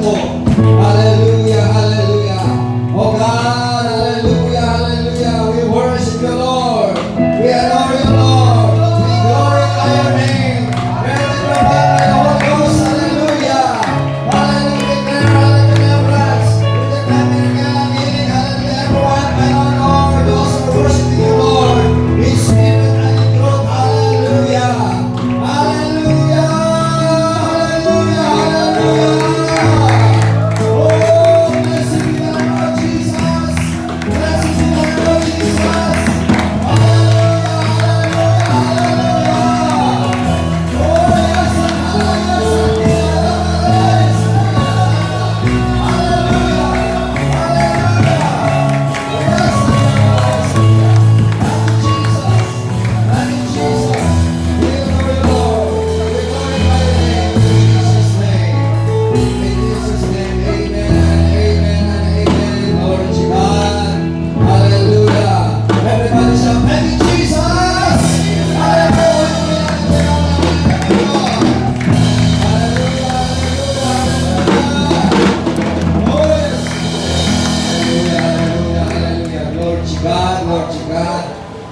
po. Hallelujah, hallelujah. Oh God, hallelujah, hallelujah. We worship you, Lord. We adore you, Lord. We glorify your name. Praise the Lord by the Holy Ghost. Hallelujah. Hallelujah. Declare deliverance. We declare miracle healing. Hallelujah. Everyone, my Lord, those who are worshiping you, Lord, in spirit and in truth. Hallelujah. Hallelujah. Hallelujah. Hallelujah. Oh, blessed be the Lord Jesus. Blessed be the Lord Jesus.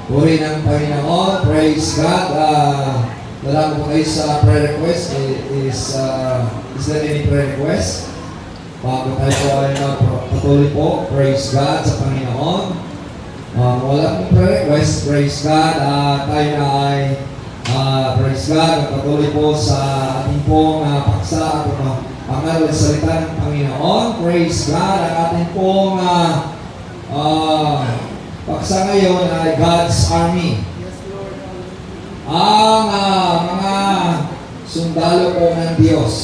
Puri ng Panginoon, praise God. Dala mo kayo sa prayer request. Is there any prayer request? Bago tayo po ay patuloy po, praise God sa Panginoon. Wala pong prayer request, praise God. Tayo na ay praise God, patuloy po sa ating pong paksa at pangaral at salita ng Panginoon. Praise God, ang ating pong paksa ngayon ay God's Army. Ang mga sundalo po ng Diyos.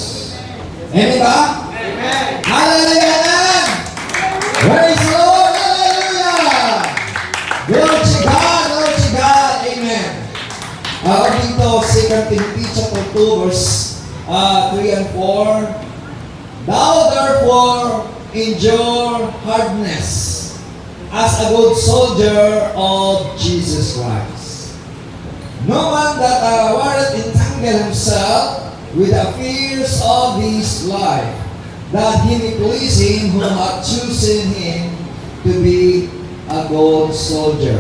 Amen ba? Amen! Hallelujah! Praise the Lord! Hallelujah! Glory to God! Glory to God! Amen! Dito, 2 Timothy chapter 2 verse 3 and 4. Thou therefore endure hardness as a good soldier of Jesus Christ. No man that warreth entangle himself with the fears of this life, that he may please him who hath chosen him to be a good soldier.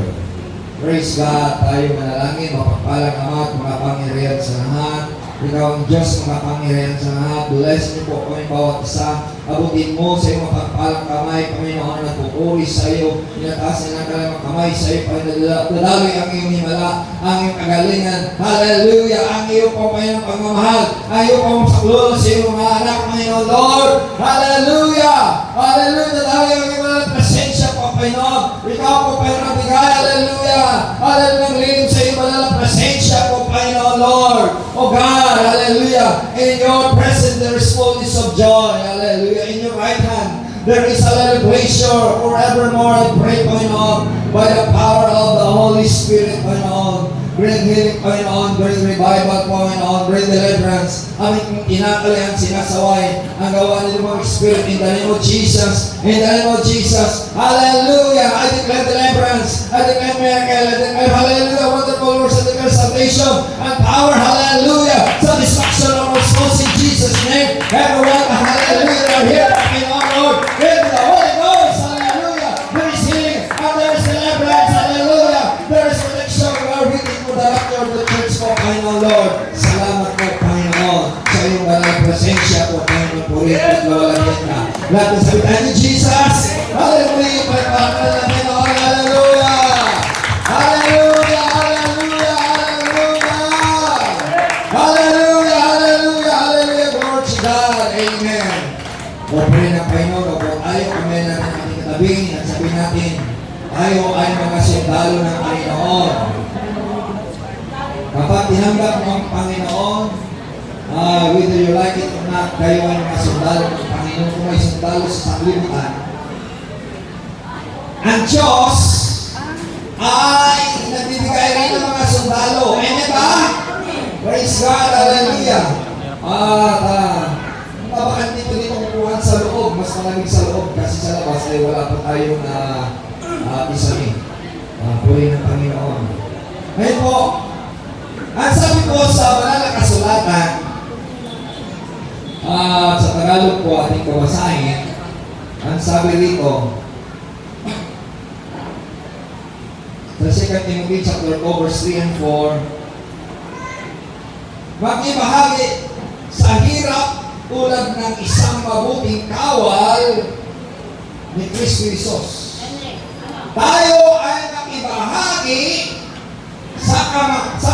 Praise God, tayo manalangin, mapagpalang Ama at makapangyarihan sa lahat. Ikaw ang Diyos, makapangyarihan sa lahat. Bless niyo po kami bawat isa. Abutin mo sa iyong mapagpalang kamay, Panginoon, na pupuri sa iyo. Inataas na ng kalamang kamay sa iyo, Panginoon. Ang iyong himala, ang iyong kagalingan. Hallelujah! Ang iyong po, Panginoon, pagmamahal. Ang iyong po saklolo sa iyong mga anak, Panginoon, Lord. Hallelujah! Hallelujah! Dahil ang iyong mga presensya po, Panginoon. Ikaw po, Panginoon, bigay. Hallelujah! Hallelujah! Lilim sa iyong mga presensya po, Panginoon, Lord. Oh God, hallelujah. In your presence there is fullness of joy. Hallelujah. In your right hand there is a little pleasure forevermore. I pray, Panginoon, by the power of the Holy Spirit, Panginoon. Bring healing, Panginoon. Bring revival, Panginoon. Bring deliverance. Aming kinakalian, sinasaway ang gawa ng mga Spirit in the name of Jesus. In the name of Jesus. Hallelujah. I declare deliverance. I declare miracle. I declare hallelujah. Wonderful words. I declare salvation and power. Hallelujah. Satisfaction of our souls in Jesus' name. Everyone, hallelujah. They're here, Panginoon, Lord. In the Holy Ghost. Hallelujah. There is healing and there is deliverance. Hallelujah. There is protection. We are waiting for the rapture of the church po, Panginoon, Lord. Salamat po, Panginoon, sa iyong banal presensya po, Panginoon, po rin at lawalagyan ka. Lahat ng sabitan ni Jesus. Hallelujah. Panginoon, hallelujah. Hallelujah. Hallelujah. Hallelujah. Hallelujah. Hallelujah. Hallelujah. Glory to God. Amen. O po rin ang Panginoon, o po tayo, kami natin ang ating katabing at sabihin natin, tayo ay mga sundalo ng Panginoon. Kapag tinanggap mo ang Panginoon, whether you like it or not, kayo ay mga sundalo ng Panginoon. Kung may sundalo sa sanglibutan, ang Diyos ay nagbibigay rin ng mga sundalo. Amen ba? Praise God, hallelujah. At dito kukuhan sa loob, mas malamig sa loob kasi sa labas ay wala pa tayong isamin. Puri ng Panginoon. Ngayon po, ang sabi ko sa banal na kasulatan, Sa Tagalog po ating babasahin, ang sabi rito, sa 2 Timothy chapter 4, verse 3 and 4, makibahagi sa hirap tulad ng isang mabuting kawal ni Kristo Jesus. Tayo ay makibahagi sa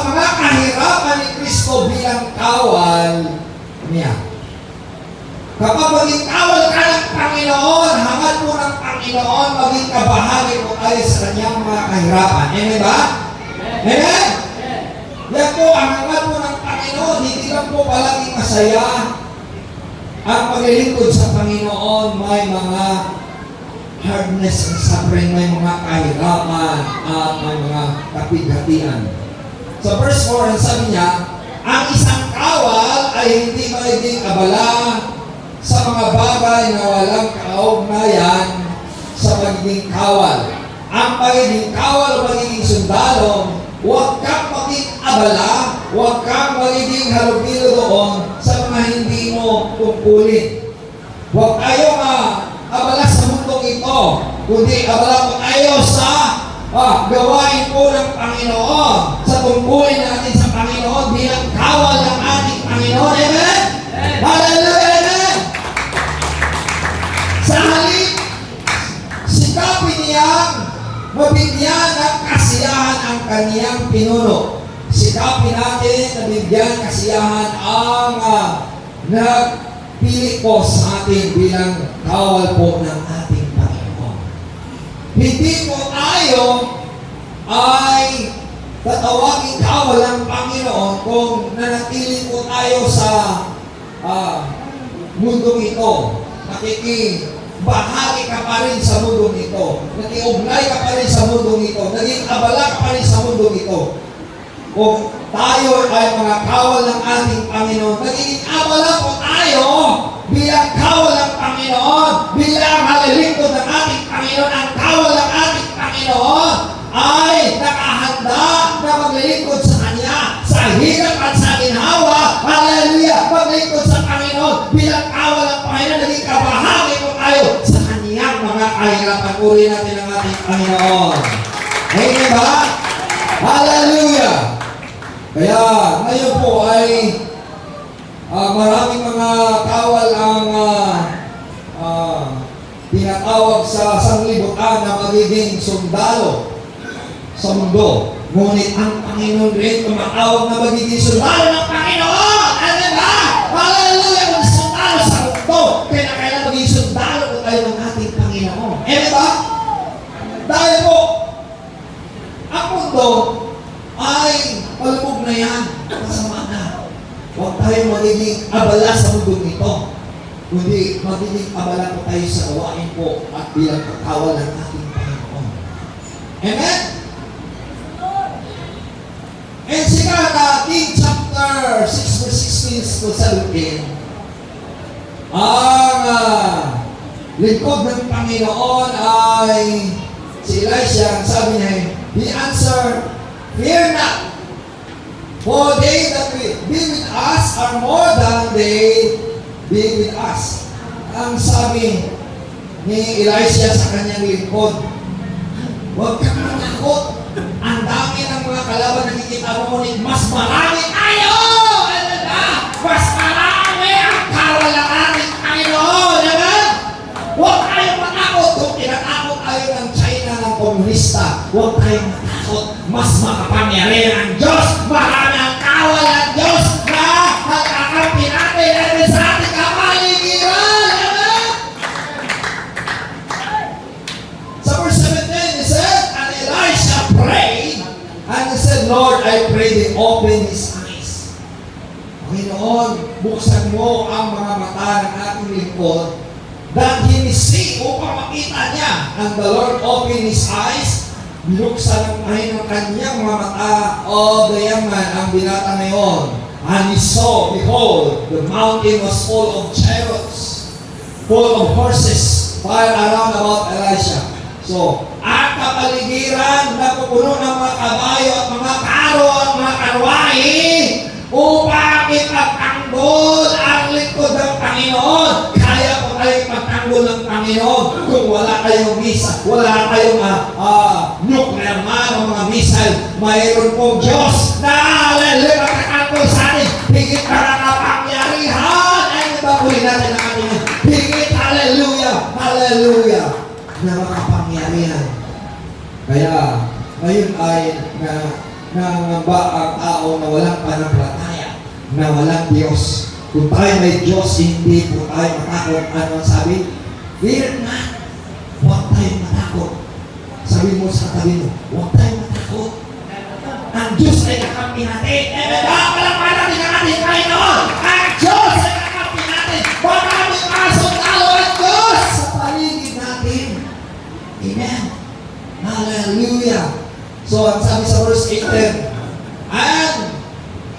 mga kahirapan ni Kristo bilang kawal niya. Kapag maging kawal ka ng Panginoon, hangad mo ng Panginoon, maging kabahagi mo tayo sa kanyang mga kahirapan. Amen ba? Amen? Yan po, ang hangad mo ng Panginoon, hindi lang po palaging masaya. Ang paglilingkod sa Panginoon, may mga hardness and suffering, may mga kahirapan at may mga kapighatian. So verse 4, ang sabi niya, ang isang kawal ay hindi magiging abala sa mga bagay na walang kaugnayan sa pagiging kawal. Ang pagiging kawal o pagiging sundalo, huwag kang maging abala, huwag kang magiging halubilo doon sa mga hindi mo tungkulin. Huwag tayo abala sa mundong ito, kundi abala po tayo sa gawain po ng Panginoon, sa tungkulin natin sa Panginoon bilang kawal ng ating Panginoon. Amen? Hallelujah! Sa halip, sikapin niyang mabigyan ng kasiyahan ang kaniyang pinuno. Sikapin natin na bigyan kasiyahan ang nagpili po sa atin bilang kawal po ng ating Panginoon. Hindi po tayo ay tatawagin kawal ng Panginoon kung nanatili po tayo sa mundong ito. Bahagi ka pa rin sa mundong ito. Nakiugnay ka pa rin sa mundong ito. Naging abala ka pa rin sa mundong ito. Kung tayo ay mga kawal ng ating Panginoon, naging abala po tayo bilang kawal ng Panginoon, bilang halilingkod ng ating Panginoon. Ang kawal ng ating Panginoon ay nakahanda na maglilingkod sa Kanya sa hirap at sa ginhawa. Hallelujah! Maglilingkod sa Panginoon bilang kawal ng Panginoon, naging kabahagi po tayo sa Kanyang mga kahirapan. Puri natin ang ating Panginoon. Amen ba? Hallelujah! Kaya ngayon po ay maraming mga kawal ang tinatawag sa sanglibutan na magiging sundalo sa mundo. Ngunit ang Panginoon rin tumatawag na magiging sundalo ng Panginoon. Ano ba? Hallelujah! Kung sundalo sa mundo, kailangan magiging sundalo po tayo ng ating Panginoon. Ano ba? Dahil po, ang mundo ay palubog na yan. Masama na. Huwag tayo magiging abala sa mundo nito. Kundi magiging abala po tayo sa gawain po at bilang kakawal ng ating Panginoon. Amen? And sika King chapter 6 verse 16 to 17, ang lingkod ng Panginoon ay si Elisha. Sabi niya, he answered, "Fear not, for they that will be with us are more than they be with us." Ang sabi ni Elisha sa kanyang lingkod, huwag kang matakot. Ang dami ng mga kalaban na nakikita mo, ngunit mas marami tayo! Ano na? Mas marami ang kawal ng ating Panginoon! Amen? Huwag tayong matakot kung tinatakot tayo ng China ng komunista. Huwag tayong matakot. Mas makapangyarihan ang Diyos. Marami ang kawal ng Diyos na magkakampi natin sa ating kapaligiran. Amen? Sa verse 17, he said, and Elisha prayed, and he said, Lord, I pray thee, open his eyes. Panginoon, buksan mo ang mga mata ng ating lingkod, that he may see, upang makita niya. And the Lord opened his eyes, binuksan ang ng kanyang mga mata. O the young man, ang binata na yun, and he saw, behold, the mountain was full of chariots, full of horses, fire around about Elisha. So, ang kapaligiran na pupuno ng mga kabayo at mga karo at mga karwahe upang ipagtanggol magtanggol ang lingkod ng Panginoon. Kaya po tayo magtanggol ng Panginoon kung wala kayong misa, wala kayong nuclear man o mga missile. Mayroon pong Diyos na hallelujah magtatanggol sa atin. Higit ka na kapangyarihan. Ay, ibabuhin natin ang ating higit, hallelujah, hallelujah, na makapangyarihan. Kaya, ngayon ay nangamba ang tao na walang pananampalataya, na walang Diyos. Kung tayo may Diyos, hindi po tayo matakot. Ano ang sabi? Fear not. Huwag tayong matakot. Sabi mo sa katabi mo, huwag tayong matakot. Ang Diyos ay kakampi natin. Palakpakan natin ang ating Panginoon. Ang Diyos ay kakampi natin. Maraming mga sundalo ang Diyos sa paligid natin. Amen. Hallelujah. So, ang sabi sa verse 18, and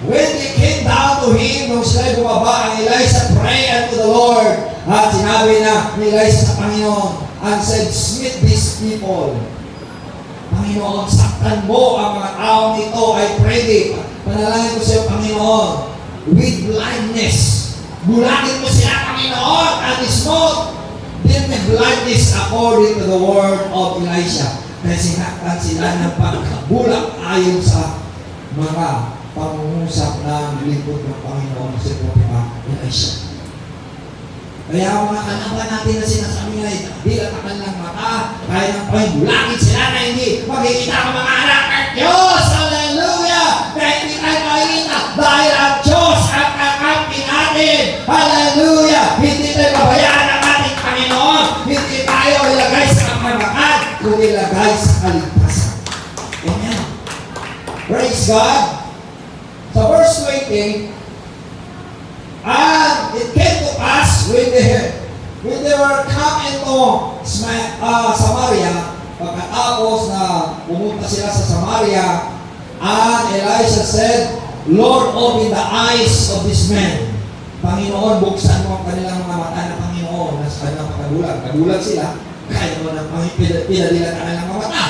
when they came down to him, nung sila'y bumaba, ang Elisha prayed unto the Lord. At sinabi na ni Elisha sa Panginoon, and said, smite these people. Panginoon, saktan mo ang mga tao nito, I pray thee. Panalangin ko sa iyo, Panginoon, with blindness. Bulagin mo sila, Panginoon, and smote them with blindness according to the word of Elisha. Kaya sinaktan sila ng pagkabulag ayon sa mga pangungusap ng lingkod ng Panginoon si Propeta Elisha. Kaya ang mga kalaban natin na sinasabi nila, di lang ang kanilang mata, kaya nang pahibulagin sila na hindi makikita ang mga anak ng Diyos. Hallelujah! Na hindi tayo makikita dahil ang Diyos ang kakampi natin. Hallelujah! Hindi tayo babayaan ng ating Panginoon. Hindi tayo ilagay sa kapamakan, kung ilagay sa kaligtasan. Amen. Praise God. Sa verse 20, and it came to pass when they were come into Samaria, pagkatapos na pumunta sila sa Samaria, and Elisha said, Lord, open the eyes of this man. Panginoon, buksan mo ang kanilang mga mata na Panginoon, nasa kanilang pagkagulag. Kagulag sila, kaya naman ang pinadilan ang kanilang mga mata.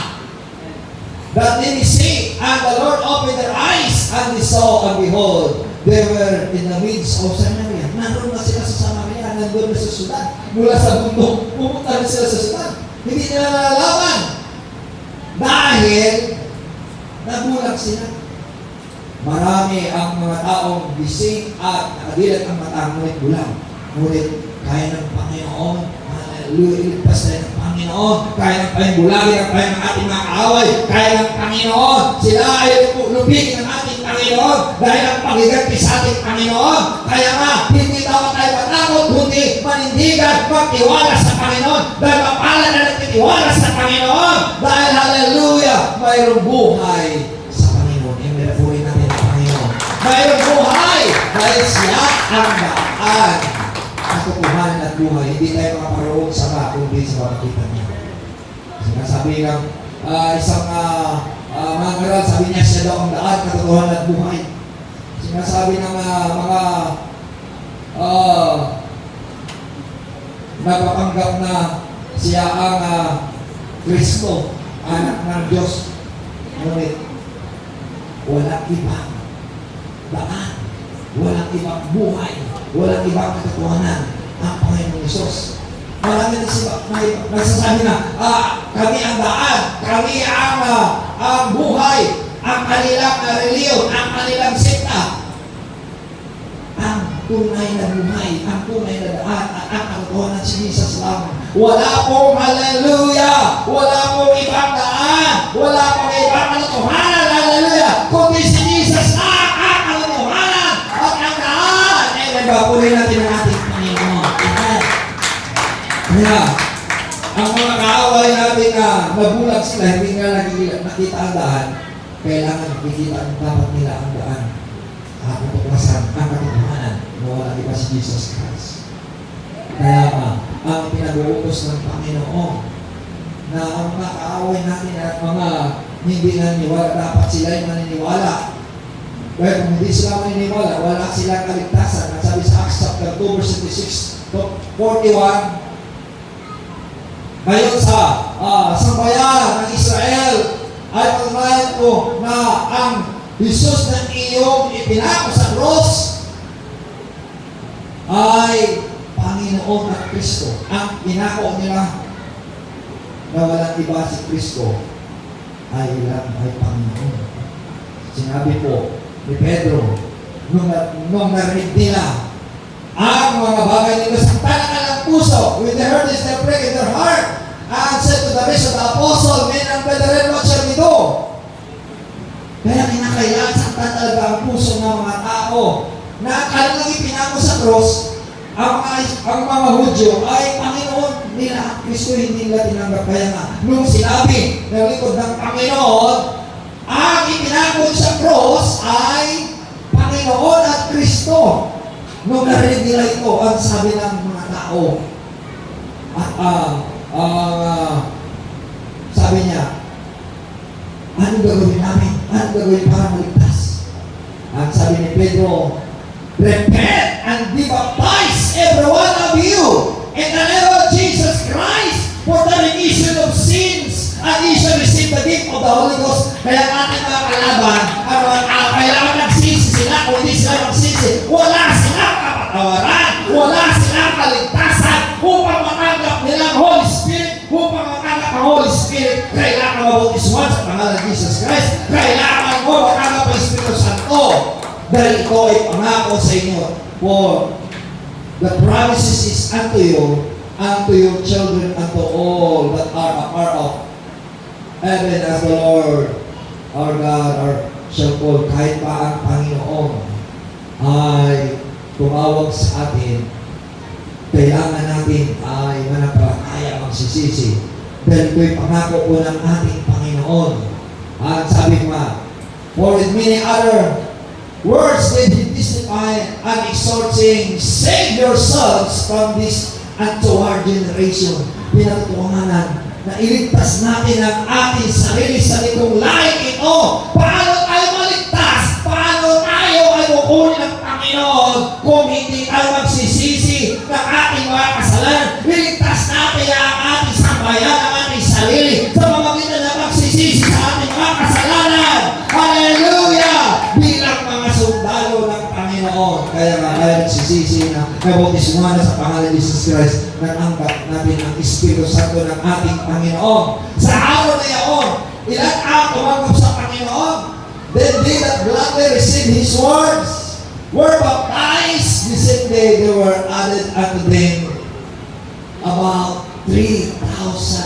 That they may see, and the Lord opened their eyes, and they saw, and behold, they were in the midst of Samaria. Naroon na sila sa Samaria, nandun na sa syudad. Mula sa bundok, pumunta na sila sa syudad. Hindi nila nalalaman. Dahil, nagulat sila. Marami ang mga taong gising at nakadilat ang mata, ngunit bulang. Ngunit, kaya ng Panginoon, hallelujah, iligtas tayo ng Panginoon, kaya ng pahibulagin ang kaya ng ating mga kaaway, kaya ng Panginoon, sila ay lupigin ng ating Panginoon, dahil ang pagiganti sa ating Panginoon. Kaya nga, hindi dapat tayo matakot, kundi manindigan, magtiwala sa Panginoon, dahil mapala na nagtitiwala sa Panginoon, dahil hallelujah, mayroong buhay sa Panginoon. Imirapuhin natin ang Panginoon. Mayroong buhay, dahil siya ang daan. Katotohanan at buhay, hindi tayo makaparoon sa mga kundi sa pagkita niya. Sinasabi ng isang mga ngaral, sabi niya siya daw ang daan, katotohanan at buhay. Sinasabi ng mga nagpapanggap na siya ang Kristo, anak ng Diyos. Ngunit, walang ibang daan, walang ibang buhay, walang ibang katotohanan ang Panginoong Isus. Marami na sila nagsasabi na, kami ang daan, kami ang buhay, ang kanilang reliyon, ang kanilang sekta. Ang tunay na buhay, ang tunay na daan, at ang katotohanan si Jesus lang. Wala pong hallelujah, wala pong ibang daan, wala pong ibang katotohanan, hallelujah, kundi si Jesus lang ang katotohanan at ang daan. Nagpapunin natin ang ating Panginoon. Amen. Kaya, ang mga kaaway natin na nabulag sila, hindi nga nakita ang daan, kailangan nakikita ang dapat nila ang daan. Katutuklasan ang katotohanan na wala iba si Jesus Christ. Kaya ang pinag-uutos ng Panginoon na ang mga kaaway natin at mga hindi naniniwala, dapat sila ay maniniwala. Kaya kung hindi sila maniniwala, wala silang kaligtasan. Ang sabi sa Acts chapter 2, verse 41, ngayon sa sambayan ng Israel ay pagmahal ko na ang Jesus ng iyong ipinako sa cross ay Panginoon at Kristo. Ang inako nila na walang iba si Kristo ay ilang ay Panginoon. Sinabi po ni Pedro, nung narinig nila ang mga bagay nito sa talangan ng puso, when they heard this, they prayed in their heart, and said to the rest of the apostle, men and brethren, what shall we do? Kaya kinakailangan saktan talaga ang puso ng mga tao na kanilang ipinako sa cross, ang mga Hudyo ay Panginoon nila. Kristo hindi nila tinanggap. Kaya nga, nung sinabi ng likod ng Panginoon, ang ipinako sa cross ay Panginoon at Kristo. Nung narinig nila ito, ang sabi ng mga tao, sabi niya, anong gagawin namin? Anong gagawin para maligtas? Ang sabi ni Pedro, repent and be baptized, every one of you, in the name of Jesus Christ, for the remission of sins, and ye shall receive the gift of the Holy Ghost. Kaya ating mga kalaban, kailangan nagsisi sila, kung hindi sila magsisi, wala silang kapatawaran, wala silang kaligtasan, upang matanggap nilang Holy Spirit, upang matanggap ang Holy Spirit, kailangan mabautismuhan sa pangalan ng Jesus Christ, kailangan mo matanggap ang Espiritu Santo. Dahil ito ay pangako sa inyo. For the promises is unto you, unto your children, unto all that are a part of heaven, as the Lord, our God, our shall call. Kahit pa ang Panginoon ay tumawag sa atin, kailangan natin ay manampalataya magsisisi. Dahil ito'y pangako po ng ating Panginoon. At sabi nga, for with many other words did he testify and exhort, saying, save yourselves from this untoward generation. Pinatutunganan na iligtas natin ang ating sarili sa nitong laing ito. Paano tayo maligtas? Paano tayo ay kukunin ng Panginoon kung hindi tayo magsisisi ng ating mga kasalanan? Iligtas natin ang ating sambayan, ang ating sarili sa pamamagitan ng magsisisi sa ating mga kasalanan. Hallelujah! Bilang mga sundalo ng Panginoon. Kaya nga tayo nagsisisi na nabautismuhan na sa pangalan ni Jesus Christ, nananggap natin ang Espiritu Santo ng ating Panginoon. Sa araw na yaon, ilan ang tumanggap sa Panginoon? Then they that gladly received His words were baptized. The same day they were added unto them about 3,000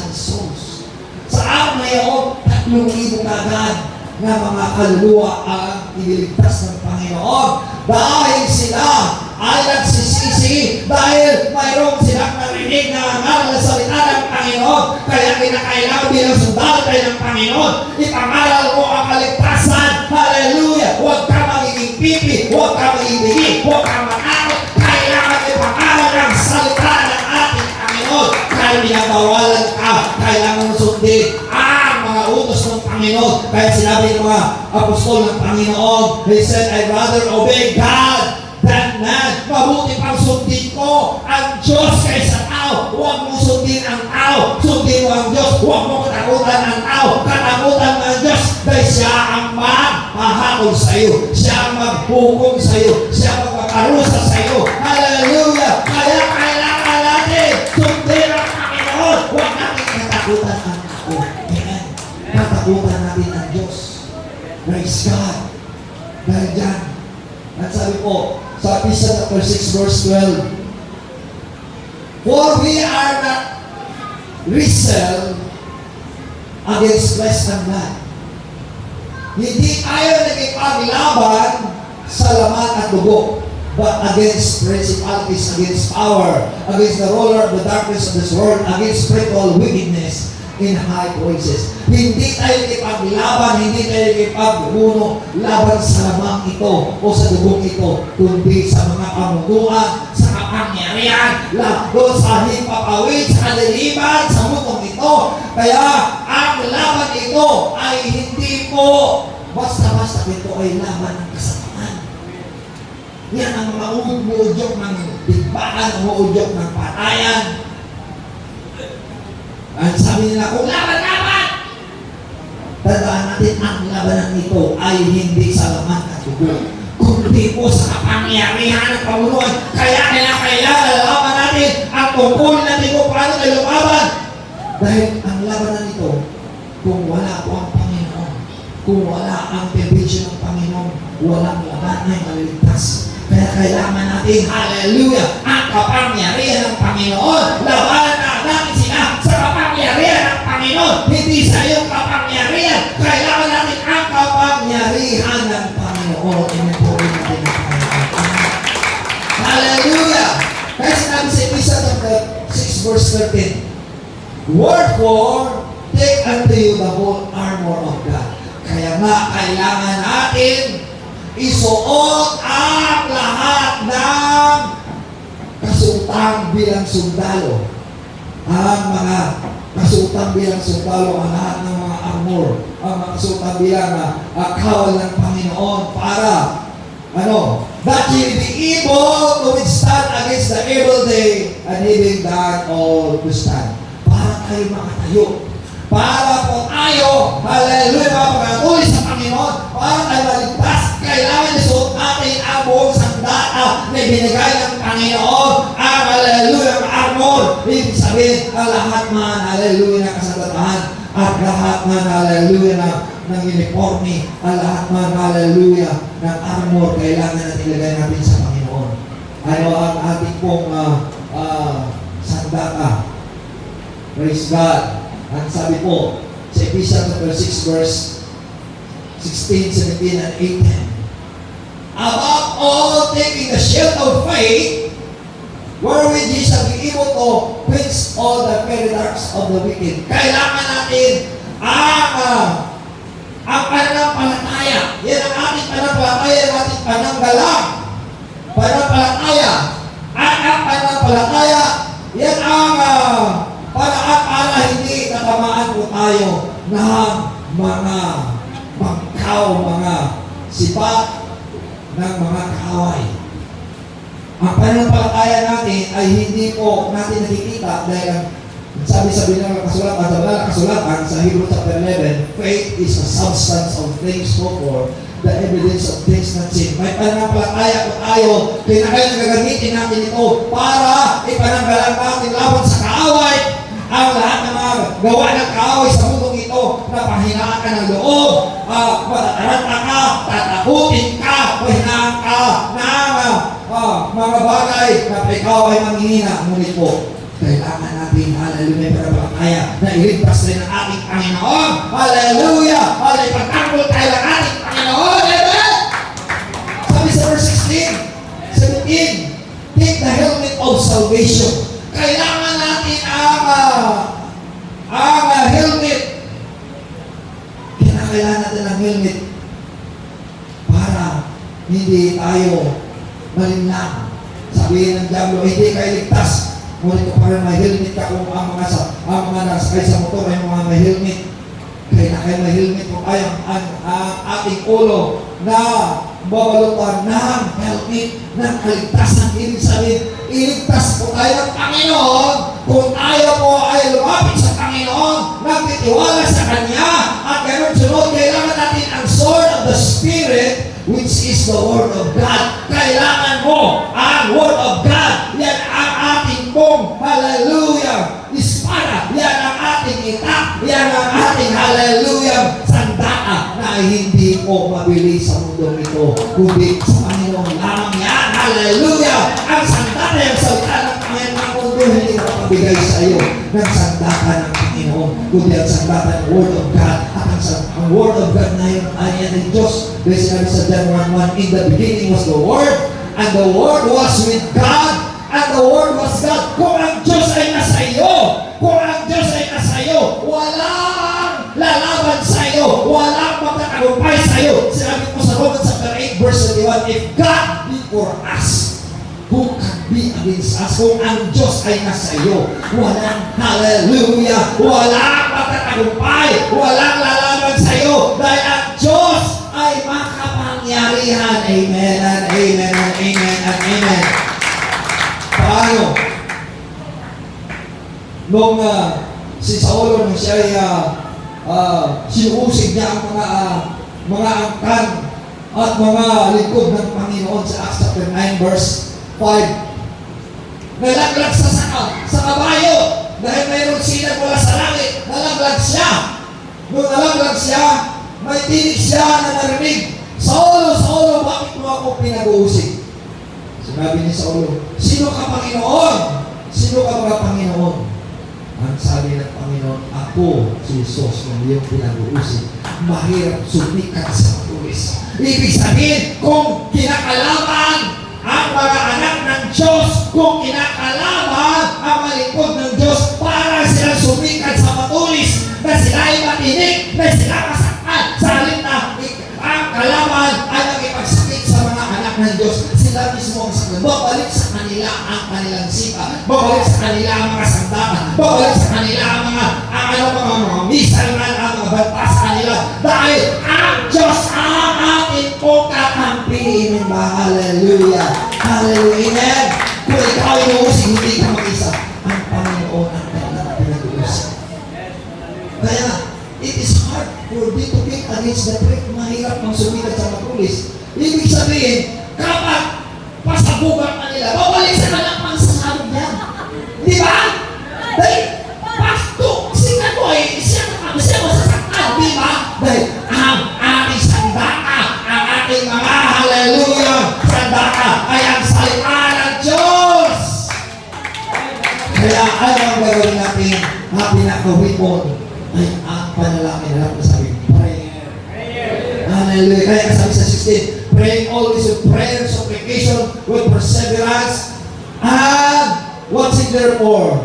souls. Sa araw na yaon, 3,000 kagad na mga kaluluwa ang iniligtas ng Panginoon dahil sila ay nagsisisi, dahil mayroong silang narinig na ngaral na salita ng Panginoon. Kaya kinakailangan bilang sundalo tayo ng Panginoon, ipangaral mo ang kaligtasan. Hallelujah! Huwag ka magiging pipi, huwag ka magiging bigi, huwag ka manakot. Kailangan ipangaral ang salita ng ating Panginoon. Kaya binabawalan ka, kailangan sundin ang mga utos ng Panginoon. Kaya sinabi ng mga apostol ng Panginoon, they said, I'd rather obey God than man. Mabuti pang sundin ko ang Diyos kaysa tao. Huwag mo sundin ang tao, sundin mo ang Diyos. Huwag mo katakutan ang tao, katakutan mo ang Diyos. Dahil siya ang maghahatol sa iyo, siya ang maghukom sa iyo, siya ang magkakarusa sa iyo. Hallelujah! Kaya kailangan natin sundin ang Panginoon. Huwag natin katakutan ang tao. Amen. Katakutan natin ang Diyos. Praise God. Dahil dyan, at sabi po, sa Ephesians chapter 6 verse 12, for we are not wrestle against flesh and blood. Hindi tayo nagipaglaban sa laman at dugo, but against principalities, against power, against the ruler of the darkness of this world, against spiritual wickedness in high places. Hindi tayo nakipaglaban, hindi tayo nakipagbuno laban sa lamang ito o sa dugong ito, kundi sa mga kamunuan, sa kapangyarihan, doon sa hipapawid, sa kaliliman, sa mundong ito. Kaya ang laban ito ay hindi po basta-basta, ito ay laban ng kasamaan. Yan ang mga umuudyok ng digmaan, umuudyok ng patayan. Ang sabi nila, kung laban-laban, tandaan natin ang labanan nito ay hindi sa laman at dugo, kundi hindi po sa kapangyarihan ng Panginoon. Kaya lalaban natin ang tungkulin natin kung paano tayo lumaban. Dahil ang labanan nito, kung wala po ang Panginoon, kung wala ang provision ng Panginoon, walang laban ay maliligtas. Kaya kailangan natin, hallelujah, ang kapangyarihan ng Panginoon. Labanan natin sila sa kapangyarihan ng Panginoon, hindi sa iyong kapangyarihan. Kailangan natin ang kapangyarihan ng Panginoon. Inupurin natin ang Panginoon. Hallelujah! Kaya sinabi sa Ephesians 6 verse 13, wherefore, take unto you the whole armor of God. Kaya nga, kailangan natin isuot ang lahat ng kasuotang bilang sundalo. Ang mga kasuotang bilang sundalo, ang lahat ng mga armor, ang mga kasuotang bilang kawal ng Panginoon para that ye be able to withstand against the evil day, and having done all to stand. Para tayo makatayo. Para po tayo, hallelujah, mapagatuloy sa Panginoon, para tayo maligtas, kailangan isuot natin ang buong sandata na binigay ng Panginoon, ang hallelujah, ang armor. Ibig sabihin, ang lahat man, hallelujah, na kasandatahan, at lahat man, hallelujah, ng uniforme, ang lahat man, hallelujah, ng armor, kailangan natin ilagay natin sa Panginoon. Ano ang ating pong sandata? Praise God. Ang sabi po sa Ephesians 6 verse 16, 17, and 18, above all, taking the shield of faith, wherewith ye shall be able to quench all the fiery darts of the wicked. Kailangan natin ang pananampalataya. Yan ang ating pananampalataya, ang ating pananggalang. Pananampalataya. Ang pananampalataya, yan ang paraan para hindi natamaan po tayo ng mga bangkaw, mga sipat ng mga kaaway. Ang pananampalataya natin ay hindi po natin nakikita dahil ang sabi sa binang kasulatan sa Hebrews chapter 11, faith is a substance of things hoped for, the evidence of things not seen. May pananampalataya po tayo, kailangan gagamitin natin ito para ipananggalang natin laban sa kaaway. Ang lahat ng mga gawa ng kaaway sa mundong ito, napahinaan ka ng loob, matataranta ka, tatakutin ka, pahinaan ka ng mga bagay na ikaw ay manghihina. Ngunit po, kailangan natin, hallelujah, pananampalataya na iligtas rin ang ating Panginoon. Hallelujah! Hallelujah! Pagtanggol tayo ng ating Panginoon. Amen! Sabi sa verse 16, 17, take the helmet of salvation. Kailangan natin ang helmet. Kailangan natin ang helmet para hindi tayo malinlang. Sabihin ng diablo, hindi kayo ligtas. Ngunit kung parang may helmet ka, kung ang mga nasakay sa motor ay mga may helmet, kailangan may helmet kung tayo ang ating ulo na babalutan ng helmet ng kaligtasan. Ibig sabihin, iligtas po tayo ng Panginoon kung tayo po ay lumapit sa Panginoon, nagtitiwala sa Kanya, at gano'n sunod, kailangan natin ang sword of the Spirit, which is the Word of God. Kailangan mo ang Word of God. Yan ang ating pong, hallelujah, espada. Yan ang ating itak. Yan ang ating, hallelujah, sandata na hindi po mabili sa mundong ito, kundi sa Panginoon lamang yan. Hallelujah! Ang sandata, yung salita ng Panginoon mundo, hindi makabigay sa iyo ng sandata ng Panginoon, kundi ang sandata ng Word of God. At ang Word of God na yun ay yan ng Diyos. Dahil sinabi sa John 1:1, in the beginning was the Word, and the Word was with God, and the Word was God. Kung ang Diyos ay nasa iyo, kung ang Diyos ay nasa iyo, walang lalaban sa iyo, walang magkakagumpay sa iyo. Sinabi po sa Romans chapter 8 verse 21, if God be for us, who can be against us? Kung ang Diyos ay nasa iyo, walang, hallelujah, walang magkakagumpay, walang lalaban sa iyo, dahil ang Diyos ay makapangyarihan. Amen and amen and amen and amen. Paano? Nung si Saulo, nung siya ay sinuusig niya ang mga angkan at mga lingkod ng Panginoon sa Acts chapter 9 verse 5. Nalaglag sa kabayo dahil mayroon sinag mula sa langit. Nalaglag siya. Nung nalaglag siya, may tinig siya na narinig, Saulo, Saulo, bakit mo ako pinag-uusig? Sinabi ni Saulo, sino ka, Panginoon? Sino ka mga Panginoon? Ang sabi ng Panginoon, ako si Jesus na iyong pinag-uusig. Mahirap sumikat sa matulis. Ibig sabihin, kung kinakalaban ang mga anak ng Diyos, kung kinakalaban ang malingkod ng Diyos para sila sumikat sa matulis, na sila ay matinig, na sila masaktan, sa halip na ang kalaban ay nagipagsakit sa mga anak ng Diyos. Sila mismo ang sakit. Babalik sa kanila ang kanilang sika. Babalik sa kanila ang mga sandata. Babalik sa kanila ang mga misal na ang mga banta sa kanila. Dahil ang Diyos ang ating po kakampi. Amen ba? Hallelujah. Hallelujah. Amen. Kung ikaw ay inuusig, hindi ka mag-isa. Ang Panginoon ang kanilang pinag-uusig. Kaya, it is hard for thee to kick against the prick. Mahirap ang sumikat sa matulis. Ibig sabihin, kapag pasabugan ka nila, babalik sa kanilang pangsasabog yan. Di ba? Dahil, pasto, sikat mo ay siya masasaktan. Di ba? Dahil, ang ating sandata, ang ating mga hallelujah sandata ay ang salita ng Diyos. Kaya, ano ang gagawin natin? Ang pinaka-weapon ay ang panalangin na sabi, prayer. Hallelujah. Kaya kasabi sa 16, praying always with prayer, supplication, with perseverance, and what's in there for?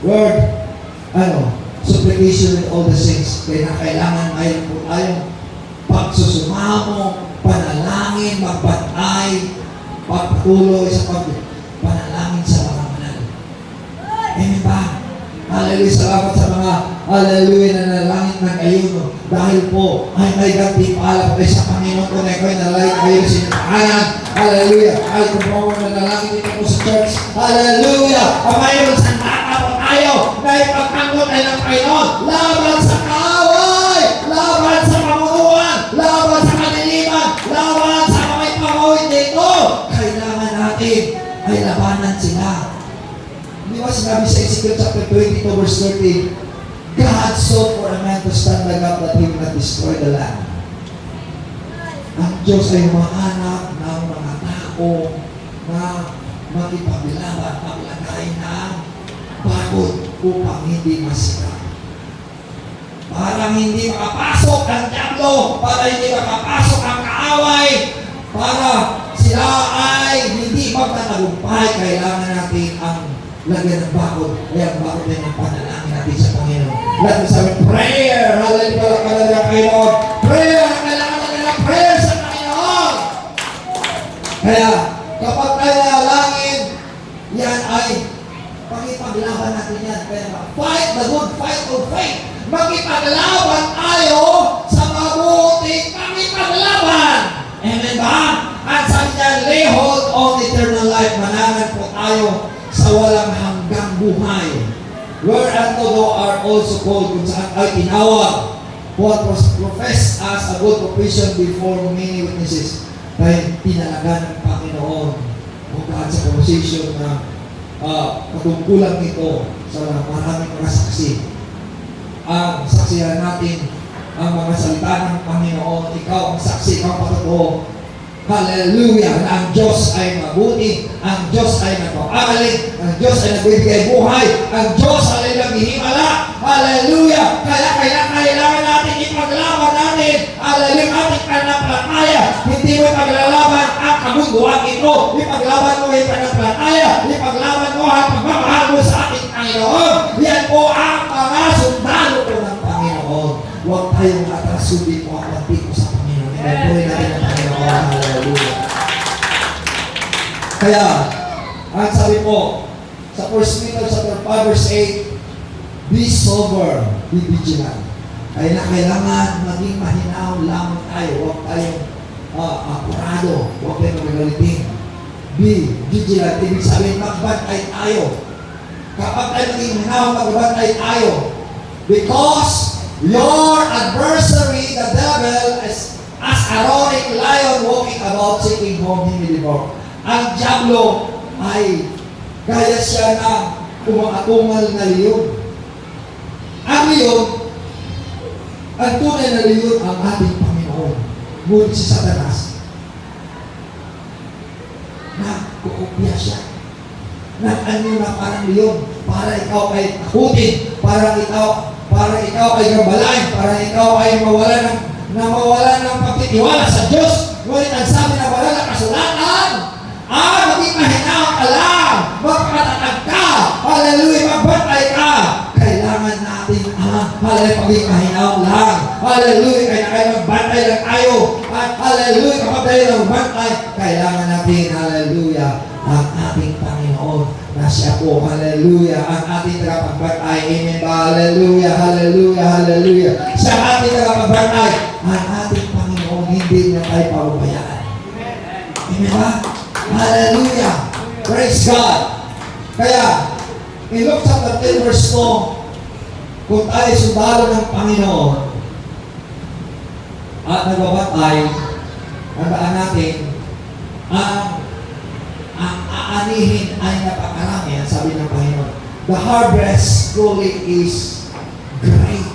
Word, supplication with all the saints. Kaya na kailangan ngayon po tayong pagsusumamo, panalangin, magbantay, pagpatuloy sa panalangin sa mga manal. Amen ba? Hallelujah, salamat sa mga hallelujah na nalangin ng kayo. Dahil po ay may gantimpala kayo sa Panginoon kung ikaw ay nalangin kayo sa sinakanan. Hallelujah. Ay kung po na nalangin dito po sa church. Hallelujah. Ang mayroon sa nata po tayo na ipagtanggol ay ng Panginoon. Laban sa kaaway, laban sa pamunuan, laban sa kaniliman, laban sa mga pangawin dito. Kailangan natin ay labanan sila. Di ba sinabi sa Ezekiel chapter 22 verse 13, God sought for a man to stand like up that he will not destroy the land. Ang Diyos ay mahanap ng mga tao na makipaglaban, maglagay ng bakod upang hindi masira. Para hindi makapasok ang diablo, para hindi makapasok ang kaaway, para sila ay hindi magtatagumpay, kailangan natin ang lagyan ng bakod. Kaya ang bakod ay ng panalangin natin sa Panginoon. Lahat mo sabi, prayer! Hallelujah! Hallelujah! Panginoon! Prayer! Kailangan natin ng prayer sa Panginoon! Kaya, kapag tayo nalangin, yan ay pakipaglaban natin yan. Kaya, fight the good fight of faith. Makipaglaban tayo sa mabuting pakipaglaban. Amen ba? At sabi niya, lay hold on eternal life. Manangan po tayo sa walang hanggang buhay. Whereunto thou art also called, kung saan ay tinawag, what was professed as a good profession before many witnesses. Dahil tinalaga ng Panginoon o kahit sa conversation na patungkulan nito sa maraming mga saksi. Ang saksihan natin ang mga salita ng Panginoon. Ikaw ang saksi, ikaw patotoo. Hallelujah! Na ang Diyos ay mabuti, ang Diyos ay nagpapagaling, ang Diyos ay nagbibigay buhay, ang Diyos ay naghihimala. Hallelujah! Kaya kailangan natin ipaglaban natin. Hallelujah! Ating pananampalataya. Hindi mo ipaglalaban ang kamunduan ito. Ipaglaban mo ang pananampalataya. Ipaglaban mo ang pagmamahal mo sa ating Panginoon. Yan po ang mga sundalo po ng Panginoon. Huwag tayong atrasubi mo ang pagpiko sa Panginoon. Ipapuloy natin ang Panginoon. Hallelujah. Kaya, ang sabi po, sa 1 Peter chapter 5 verse 8, be sober, be vigilant. Kaya na kailangan maging mahinaw lamang tayo. Huwag tayong apurado. Huwag tayong magagalitin. Be vigilant. Ibig sabihin, magbantay tayo. Kapag tayo maging mahinaw, magbantay tayo. Because your adversary, the devil, as a roaring lion, about seeking whom he may devour. Ang diablo ay gaya siya ng umatungal na leon. Ang leon, ang tunay na leon ang ating Panginoon. Ngunit si Satanas, nagkukopya siya. Nag-anyo na parang leon para ikaw ay takutin, para ikaw ay gabalain, para ikaw ay mawala ng pagtitiwala sa Diyos. Ngunit ang sabi na wala na kasulatan, maging mahinaw ka lang, magpakatatag ka, hallelujah, magbantay ka. Kailangan natin hallelujah, maging mahinaw lang, hallelujah, kaya magbantay lang tayo, at hallelujah, kapag tayo magbantay, kailangan natin, hallelujah, ang ating Panginoon na siya po, hallelujah, ang ating tagapagbantay, amen ba, hallelujah, hallelujah, hallelujah, siya ang ating tagapagbantay, ang ating Panginoon, hindi niya tayo pababayaan. Amen ba? Hallelujah, praise God. Kaya, in Luke chapter 10 verse 2, kung tayo sundalo ng Panginoon at nagbabantay, tandaan natin, ang aanihin ay napakarami, ang sabi ng Panginoon. The harvest truly is great.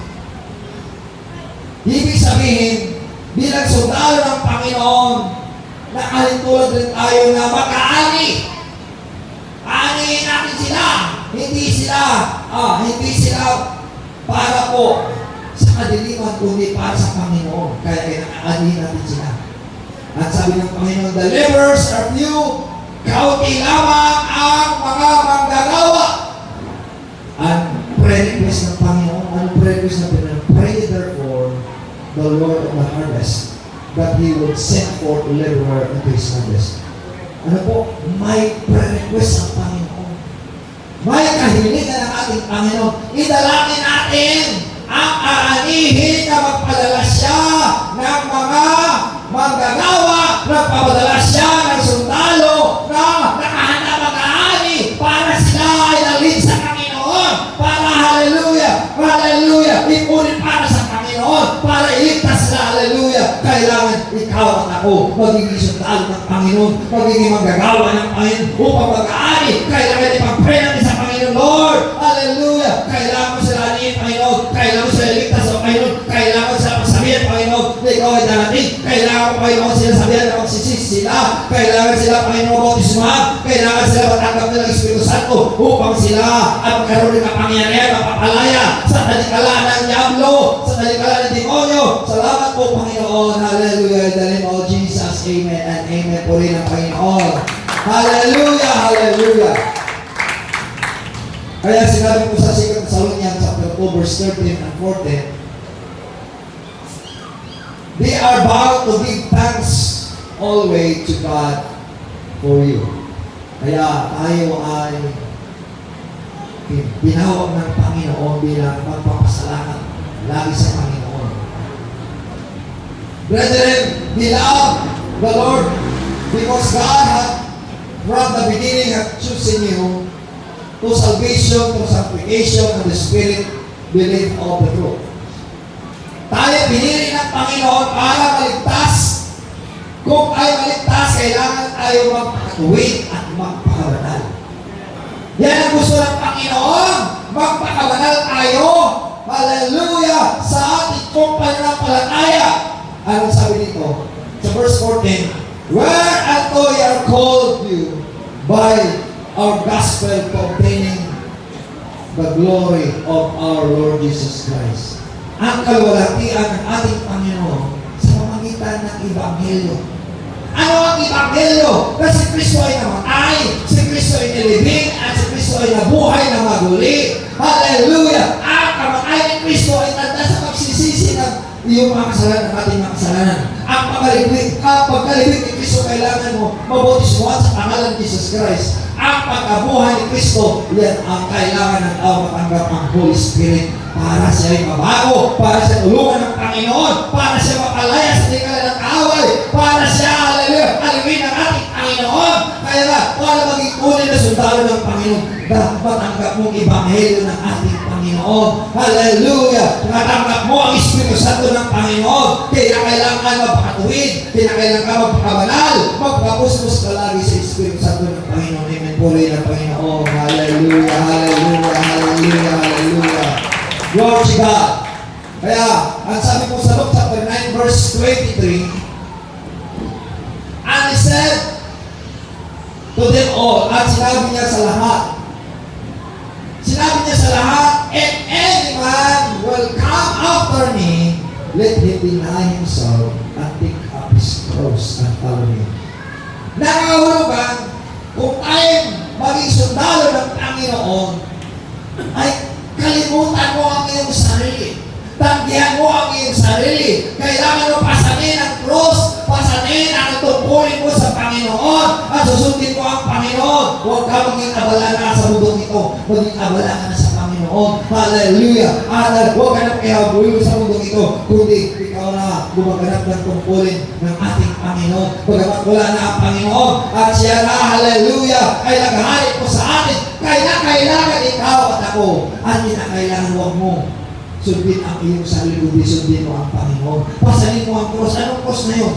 Ibig sabihin, bilang sundalo ng Panginoon, nakalintulad rin tayo na mag-aani. Aanihin natin sila. Hindi sila para po sa kadiliman, kundi para sa Panginoon. Kaya kailangan natin sila. At sabi ng Panginoon, the laborers are few, kaunti lamang ang mga manggagawa. Ang pre-request ng Panginoon, ang pre-request ng Panginoon, pray therefore the Lord of the harvest, that He would send forth a laborer into His harvest. Ano po? May pre-request ang Panginoon. May kahilingan ng ating Panginoon. Idalangin natin ang aanihin na magpadala siya ng mga manggagawa, nagpapadala siya ng sundalo na nakahanap ang aani para sila ay dalhin sa Panginoon. Para hallelujah, hallelujah, ipunin para sa Panginoon, para iligtas sila, hallelujah. Kailangan ikaw at ako magiging sundalo ng Panginoon, magiging manggagawa ng Panginoon upang mag-aani. Kailangan ipag-pray natin sa Panginoon, Lord, hallelujah. Kailangan mo sila anihin, Panginoon. Kailangan mo sila iligtas sa Panginoon. Kailangan mo sila magsabihan, Panginoon, na ikaw ay darating. Kailangan mo, Panginoon, sila sabihan na magsisisi sila. Kailangan sila, Panginoon, bautismahan. Kailangan sila matanggap ng Espiritu Santo upang sila at magkaroon ng kapangyarihan, mapapalaya sa talikala ng diablo, sa talikala ng demonyo. Salamat po, Panginoon. Hallelujah. In the name of Jesus. Amen and amen po rin ang Panginoon. Hallelujah. Hallelujah. Kaya sinabi ko sa 2 Thessalonians chapter 2 verse 13 and 14, they are bound to give thanks always to God for you. Kaya tayo ay tinawag ng Panginoon bilang magpapasalamat lagi sa Panginoon. Brethren, beloved the Lord, because God had from the beginning had chosen you to salvation, to sanctification of the Spirit, belief of the truth. Tayo pinili ng Panginoon para maligtas. Kung tayo maligtas, kailangan tayo magpakatuwid at magpakabanal. Yan ang gusto ng Panginoon. Magpakabanal tayo. Hallelujah! Sa ating kong pananampalataya. Anong sabi dito? Sa verse 14, whereunto ye are called you by our gospel containing the glory of our Lord Jesus Christ. Ang kalwalhatian ng ating Panginoon sa pamamagitan ng Ebanghelyo. Ano ang Ebanghelyo? Na si Kristo ay namatay, si Kristo ay nilibing, at si Kristo ay nabuhay na maguli. Hallelujah! Ang kamatay ni Kristo ay tanda sa pagsisisi ng iyong mga kasalanan, ng ating mga kasalanan. Ang pagkalibig ni Kristo, kailangan mo mabautismuhan sa pangalan ni Jesus Christ. ang pagkabuhay ni Kristo, yan ang kailangan ng tao matanggap ang Holy Spirit para siya ay mabago, para siya tulungan ng Panginoon, para siya mapalaya sa tingala ng away, para siya, hallelujah, aliwin ng ating Panginoon. Kaya nga, para maging tunay na sundalo ng Panginoon, dapat matanggap mong Ebanghelyo ng ating Panginoon. Hallelujah! Natanggap mo ang Espiritu Santo ng Panginoon. Kaya kailangan magpakatuwid, kaya kailangan magpakabanal, magpapustos ka lagi sa Espiritu Santo ng Panginoon. Amen. Puri ng Panginoon. Hallelujah! Hallelujah! Hallelujah! Hallelujah! Glory to God! Kaya, ang sabi ko sa Luke chapter 9 verse 23, and he said to them all, at sinabi niya sa lahat, if any man will come after me, let him deny himself and take up his cross and follow me. Nangangahulugan, kung tayo maging sundalo ng Panginoon, ay kalimutan mo ang iyong sarili. Tanggihan mo ang iyong sarili. Kailangan mo pasanin ang cross, pasanin ang tungkulin mo sa Panginoon, at susundin mo ang Panginoon. Huwag ka maging abala na sa mundong ito. Maging abala ka na sa Panginoon. Hallelujah! At huwag ka na kayabuhin sa mundong ito, kundi ikaw na gumaganap ng tungkulin ng ating Panginoon. Bagamat wala na ang Panginoon, at siya na, hallelujah, ay naghahanap po sa atin. Kaya kailangan ikaw at ako, at kailangan huwag mo sundin ang iyong sarili, kundi sundin mo ang Panginoon. Pasanin mo ang cross. Anong cross na yun?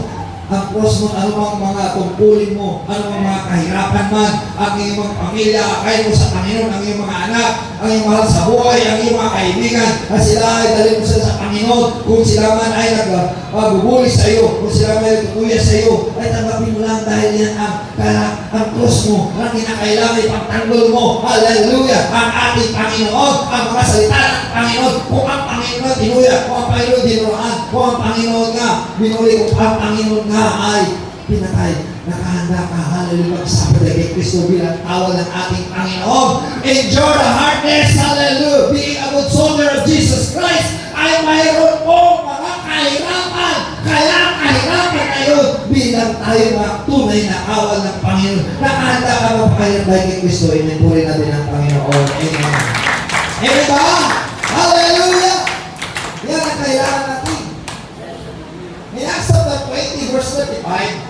Ang cross mo, anumang mga tungkulin mo, anumang mga kahirapan man, ang iyong mga pamilya, kayo mo sa Panginoon, ang iyong mga anak, ang iyong mahal sa buhay, ang iyong mga kaibigan, na sila ay dalhin mo sa Panginoon. Kung sila man ay nagbubuli sa iyo, kung sila man ay tutuya sa iyo, ay tanggapin mo lang dahil yan ang cross mo, ang kinakailangan ipagtanggol mo. Hallelujah! Ang ating Panginoon, ang mga salita ng Panginoon, kung ang Panginoon tinuya, kung ang Panginoon dinuruan, kung ang Panginoon nga binuli, kung ang Panginoon nga ay pinatay, nakahanda ka, hallelujah, magsapad kay Kristo bilang tawag ng ating Panginoon. Endure the hardness, hallelujah, being a good soldier of Jesus Christ, ay mayroon po mga kahirapan. Kaya kahirapan na yun bilang tayo mga tunay na awal ng Panginoon. Nakahanda ka magpakayambay kay Kristo. Amen. Puri natin ang Panginoon. Amen. Amen ba? Hallelujah! Yan ang kailangan natin. In Acts chapter 20 verse 35,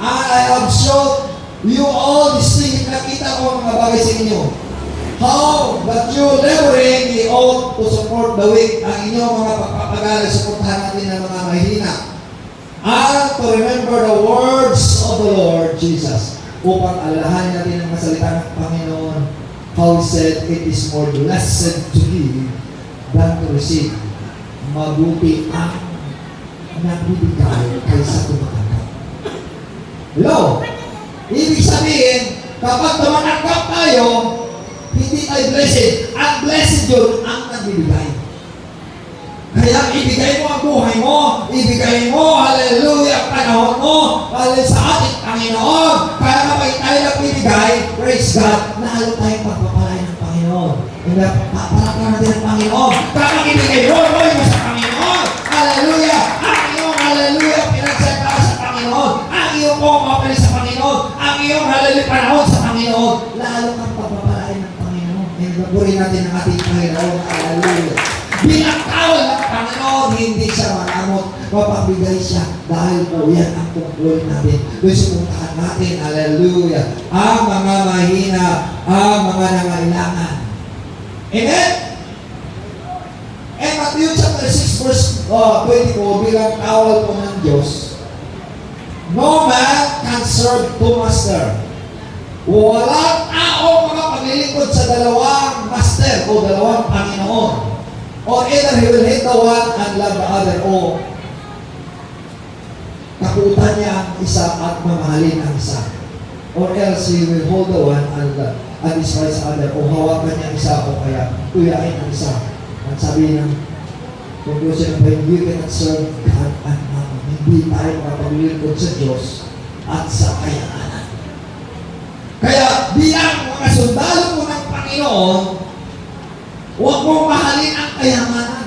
and I have shown you all these things. Nakita ko ang mga bagay sa inyo. How that you laboring the oath to support the weak. Ang inyong mga pagpapagalay, suportahan natin ng mga mahihina. And to remember the words of the Lord Jesus. Upang alalahanin natin ang masalita ng Panginoon. How he said, it is more blessed to give than to receive. Mabuti ang nagbibigay kaysa tumatanggap. Hello? Ibig sabihin, kapag tumatanggap tayo, hindi tayo blessed. Ang blessed yun ang nagbibigay. Kaya ibigay mo ang buhay mo, ibigay mo, hallelujah, panahon mo, hallelujah, sa ating Panginoon. Kaya kapag tayo nagbibigay, praise God, lalo tayong pagpapalay ng Panginoon. Papalakpan natin ang Panginoon. Kapag ibigay mo sa Panginoon, hallelujah, ang iyong, hallelujah, pinagsaya sa Panginoon, ang iyong pumapalay sa Panginoon, ang iyong, hallelujah, panahon sa Panginoon, lalo kang pagpapalay ng Panginoon. Purihin natin ang ating Panginoon, hallelujah. Bilang tawag ng Panginoon, hindi siya malamot, mapabigay siya dahil po yan ang tungkulin natin. Gusto puntahan natin, hallelujah, ang mga mahina, ang mga nangailangan. Amen? And Matthew chapter 6 verse 24, bilang tawag po ng Diyos, no man can serve two master. Walang tao makapaglilingkod sa dalawang master o dalawang Panginoon. Or either he will hate the one and love the other, o takutan niya ang isa at mamahalin ang isa. Or else he will hold the one and despise the other, o hawakan niya ang isa o kaya tuyain ang isa. At sabi ng conclusion ng you cannot serve God and Mammon. Hindi tayo makapaglilingkod sa Diyos at sa kayamanan. Kaya bilang mga sundalo po ng Panginoon, huwag mong mahalin ang kayamanan.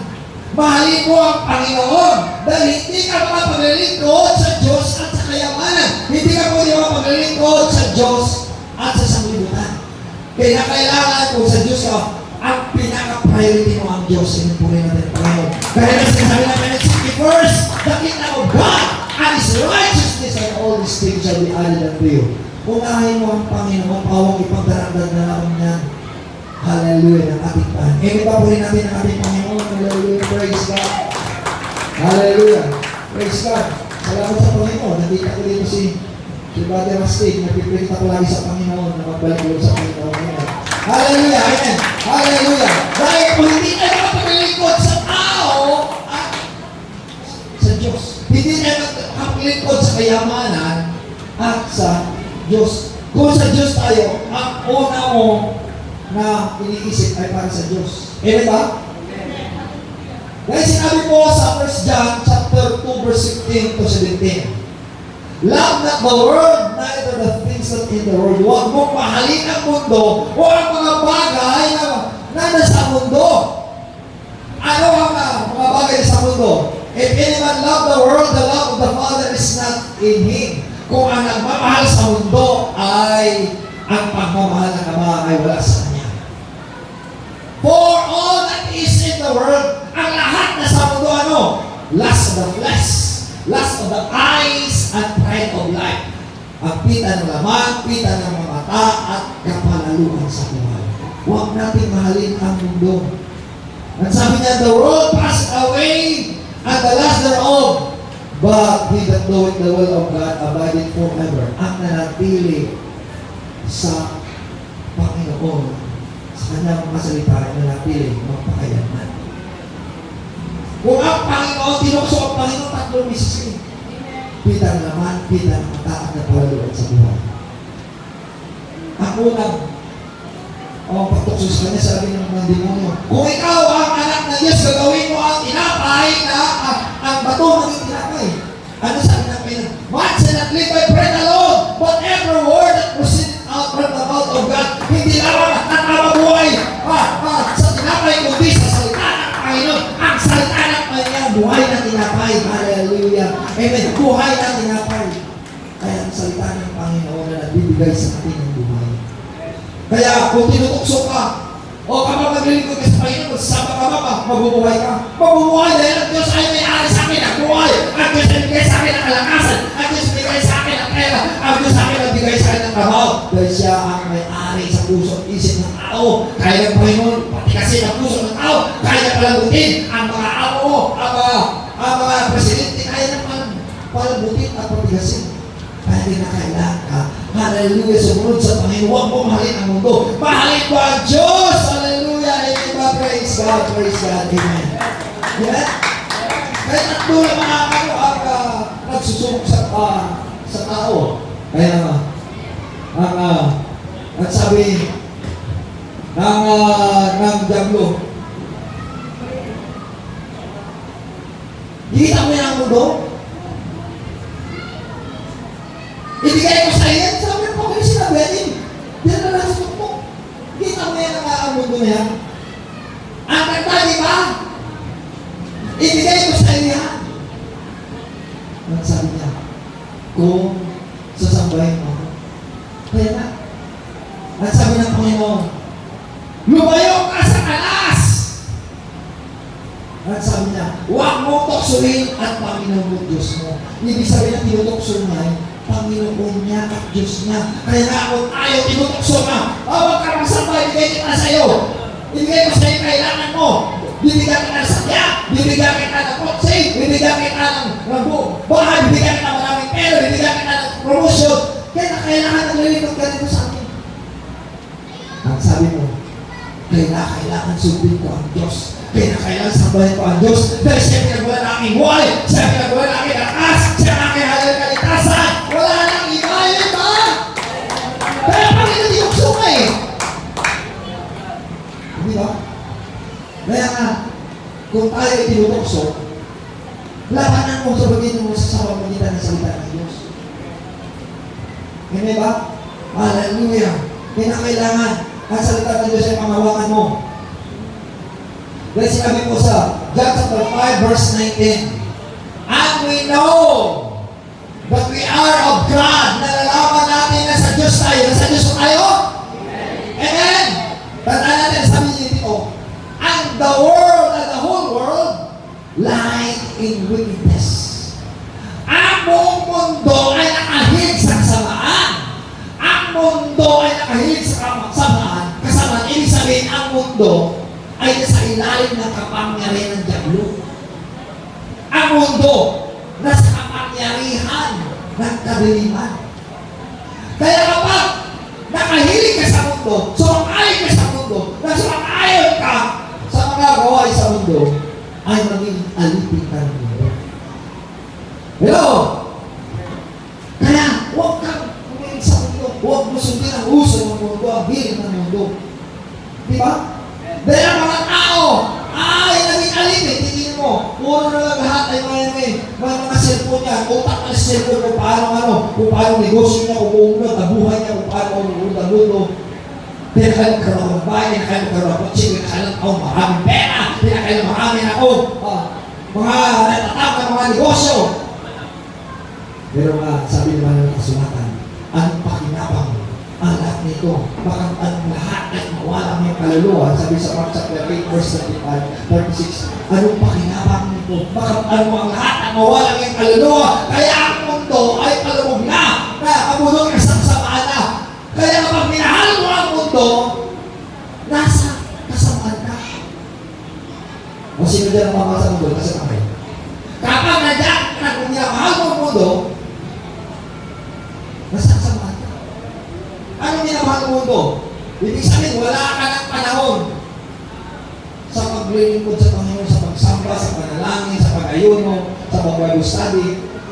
Mahalin mo ang Panginoon. Dahil hindi ka makapaglilingkod sa Diyos at sa kayamanan. Hindi ka pwede makapaglilingkod sa Diyos at sa sanglibutan. Kaya kailangan kung sa Diyos ka, ang pinaka-priority mo ang Diyos. Sinupunin natin ang Panginoon. Kaya na sinasabi namin, seek ye first the kingdom of God and His righteousness, and all these things shall be added unto you. Unahin mo ang Panginoon, pawang ipagdaragdag na lang niya. Hallelujah, ng ating Panginoon. Amen ba po rin natin ang ating Panginoon? Hallelujah, praise God. Hallelujah, praise God. Salamat sa Panginoon. Nandito ko dito si Brother Rastig. Nagpipinta ko lagi sa Panginoon na magbalik ko sa Panginoon. Amen. Hallelujah, amen. Hallelujah. Dahil kung hindi tayo makapaglingkod sa tao at sa Diyos. Hindi tayo makapaglingkod sa kayamanan at sa Diyos. Kung sa Diyos tayo, ang una mo na iniisip ay para sa Diyos. Amen ba? Dahil sinabi po sa 1 John chapter 2 verse 16 to 17. Love not the world, neither the things that in the world. Huwag mong mahalin ang mundo o ang mga bagay na nasa mundo. Ano ang mga bagay sa mundo? If anyone love the world, the love of the Father is not in him. Kung ang nagmamahal sa mundo ay ang pagmamahal ng Ama ay wala sa kanya. For all that is in the world, ang lahat na sa mundo ano? Lust of the flesh, lust of the eyes, and pride of life. Ang pita ng laman, pita ng mga mata, at kapalaluan sa buhay. Huwag natin mahalin ang mundo. At sabi niya, the world passed away, and the lust thereof, but he that knoweth the will of God abideth forever. Ang nanatili sa Panginoon, sa kanyang mga salita ay nanatili magpakayaman. Kung ang Panginoon, tinukso ang Panginoon, tatlong misisi. Pita ng laman, pita ng mata, at napalaluan sa buhay. Ang unang, pagtukso sa kanya, sabi ng mga demonyo, kung ikaw ang anak ng Diyos, gagawin mo ang tinapay na ang bato maging tinapay. Ano sabi ng Panginoon? Man shall not live by bread alone, but every word that proceeds out from the mouth of God. Hindi lamang ang mabuhay sa tinapay, kundi sa salita ng Panginoon. Ang salita ng Panginoon, buhay na tinapay. Hallelujah. Amen. Buhay na tinapay. Kaya ang salita ng Panginoon na nagbibigay sa atin ng buhay. Kaya kung tinutukso ka, o kapag maglilingkod ka sa Panginoon, magsasama ka ba, mabubuhay ka. Mabubuhay dahil ang Diyos ay may-ari sa akin ang buhay. Ang Diyos ay bigay sa akin ang kalakasan. Ang Diyos bigay sa akin ang pera. Ang Diyos sa akin ang bigay sa akin ng trabaho. Dahil siya ang may-ari sa puso at isip ng tao. Kaya ng Panginoon, pati kasi ng puso ng tao, kaya palagutin ang mga amo mo, ang mga presidente, kaya naman palagutin at patigasin. Kaya din na kailangan ka. Hallelujah. Sumunod sa Panginoon. Huwag mo mahalin ang mundo. Mahalin ko ang Diyos. Hallelujah. Amen ba? Praise God. Praise God. Amen. Amen? Kaya tatlo na mga ang nagsusubok sa tao. Kaya at sabi ng Diablo, kita mo yan ang mundo? Ibigay ko sa iyo, sabi ko kayo sinabi natin. Diyan na lang sa tuktok. Kita mo yan ang mundo na yan. Ang kanta, di ba? Ibigay ko sa iyo yan. At sabi niya, kung sasambahin mo, kaya na. At sabi ng Panginoon, lumayo ka sa kalas! At sabi niya, huwag mong tuksuin at Panginoon mo Diyos mo. Ibig sabihin na tinutukso niya, Panginoon niya at Diyos niya. Kaya nga kung ayaw tinutukso ka, huwag ka magsambay, ibigay kita sa iyo. Ibigay ko sa iyo kailangan mo. Bibigyan kita ng sakya, bibigyan kita ng kotse, bibigyan kita ng bahay, bibigyan kita ng maraming pera, bibigyan kita ng promotion. Kaya na kailangan naglilipot ka dito sa akin. Ang sabi mo, kailangan sundin ko ang Diyos. Kailangan sambahin ko ang Diyos. Dahil siya pinagawa na aking buhay, siya pinagawa na aking lakas, siya ang aking halal kalitasan. Wala nang iba, yun ba? Kaya Panginoon yung sungay. Hindi ba? Kaya nga, kung tayo tinutokso, labanan mo sa bagay mo sa pamamagitan ng salita ng Diyos. Hindi ba? Hallelujah. Kailangan ang salita ng Diyos ay panghawakan mo. Dahil sinabi po sa John chapter 5 verse 19, and we know that we are of God. Nalalaman natin na sa Diyos Diyos tayo. Nasa Diyos po tayo? Amen! Tandaan natin, sabi niyo dito, and the whole world, lies in wickedness. Ang buong mundo ay nakahilig sa kasamaan. Ang mundo ay nakahilig sa kasamaan. Kasamaan, ibig sabihin, ang mundo ay nasa ilalim ng kapangyarihan ng diablo. Ang mundo, nasa kapangyarihan ng kadiliman. Kaya kapag nakahilig ka sa mundo, sumang-ayon ka sa mundo, nasumang-ayon ka sa mga gawain sa mundo, ay maging alipin ka ng mundo. Hello? Kaya, huwag kang umilig sa mundo. Huwag mo sundin ang uso ng mundo, ang hilig ng mundo. Di ba? Dahil ang mga tao ay naging alipin. Tingin mo, puro na lang lahat ay may mga cellphone niya. Utak na cellphone kung paano negosyo niya, kung uunod, buhay niya, kung paano uunod. Pinakailang karoon ng bahay, pinakailang karoon ng kotse, pinakailang karoon maraming pera, pinakailang maraming mga natatap na mga negosyo. Pero sabi naman ng kasulatan, anong pakinabang ang lahat nito? Bakit ang lahat ay mawala ng kaluluwa? Sabi sa Mark chapter 8, verse 36, anong pakinabang nito? Bakit ang lahat ay mawala ng kaluluwa? Kaya ang mundo ay kalumog na kabulong kasamaan na. Kaya kapag minahal mo ang mundo, nasa kasamaan ka. O sino dyan ang mamahal sa mundo? Nasa kamay. Kapag nandiyan ka, kung minamahal mo ang mundo, nasa kasamaan ka. Anong minamahal mo mundo? Ibig sabihin, wala ka ng panahon sa paglilingkod sa Panginoon, sa pagsamba, sa panalangin, sa pag-ayuno, sa pag-Bible study,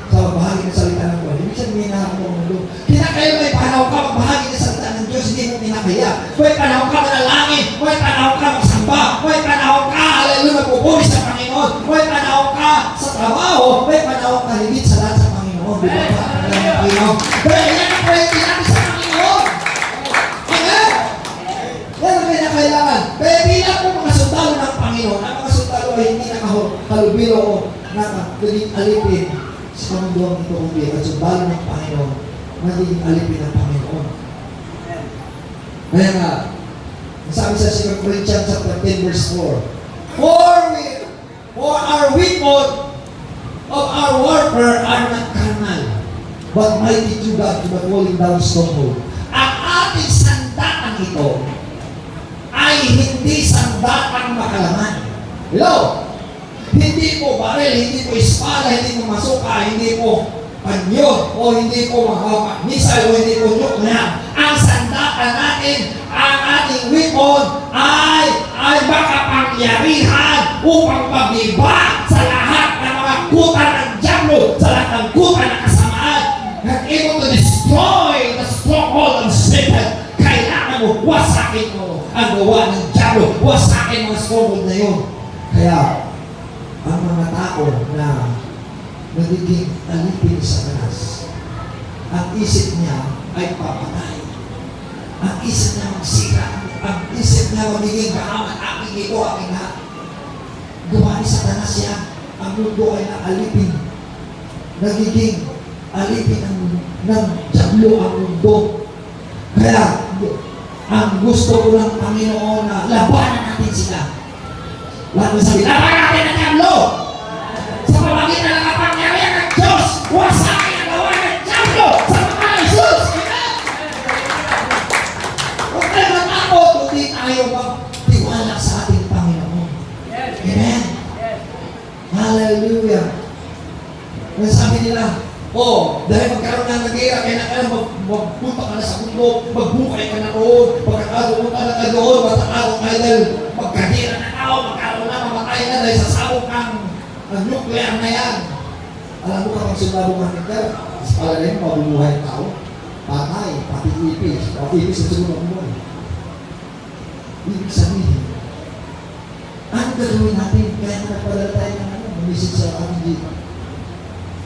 sa pagbahagi ng salita ng Diyos. Ibig sabihin, minahal mo mundo. Kinakaya may panahon ka magbahagi ng salita ng Diyos, hindi mo kinakaya. May panahon ka manalangin, may panahon ka magsamba, may panahon ka, hallelujah, magpupuri sa Panginoon, may panahon ka sa trabaho, may panahon ka higit sa lahat sa Panginoon. Di ba ba? Panginoon. Dahil yan ang pwede natin sa Panginoon. Amen? Yan ang kinakailangan. Kaya bilang po mga sundalo ng Panginoon, ang mga sundalo ay hindi nakahalubilo o naging alipin sa kamunduang ito kundi at sundalo ng Panginoon, magiging alipin ng Panginoon. Kaya nga, sabi sa 2 Corinthians chapter 10 verse 4, For our weapon of our warfare are not carnal, but mighty to God to the pulling down stronghold. Ang ating sandatang ito ay hindi sandatang makalaman. Hello? Hindi po baril, hindi po espada, hindi po masuka, hindi po panyo, o hindi po misal, o hindi po nuclear. Ang sandata natin, ang ating weapon ay makapangyarihan upang mabiba sa lahat ng mga kuta ng diablo, sa lahat ng kuta ng kasamaan, and able to destroy the stronghold of Satan. Kailangan mo, wasakin mo ang gawa ng diablo, wasakin mo ang stronghold na yun. Kaya, ang mga tao na nagiging alipin sa Satanas, ang isip niya ay papatay. Ang isip niya magsira. Ang isip niya magiging kahaman, aking ito, aking lahat. Gawa ni Satanas yan. Ang mundo ay naalipin. Nagiging alipin ng diablo ang mundo. Kaya, ang gusto ko ng Panginoon na labanan natin sila. Lahat sabi, laban natin ang diablo! Sa pamagitan ng kapangyarihan ng Diyos, wasakin ang gawa ng diablo sa mga Jesus! Huwag tayo matakot, kundi tayo magtiwala sa ating Panginoon. Amen? Hallelujah! Sabi nila, dahil magkaroon na nag-iira, kaya magpunta ka na sa mundo, magbukay ka na roon, magkakaroon ka na doon, magkakaroon ka dahil magkadira na tao, magkaroon na, mamatay na dahil sasabog ang nuclear na yan. Alam mo kapag sundalo ng nuclear, pala na yun, mabubuhay ang tao, patay, pati ipis, o ipis na sunod ang buhay. Ibig sabihin, ano gagawin natin? Kaya nagpadala tayo ng message sa ating dito.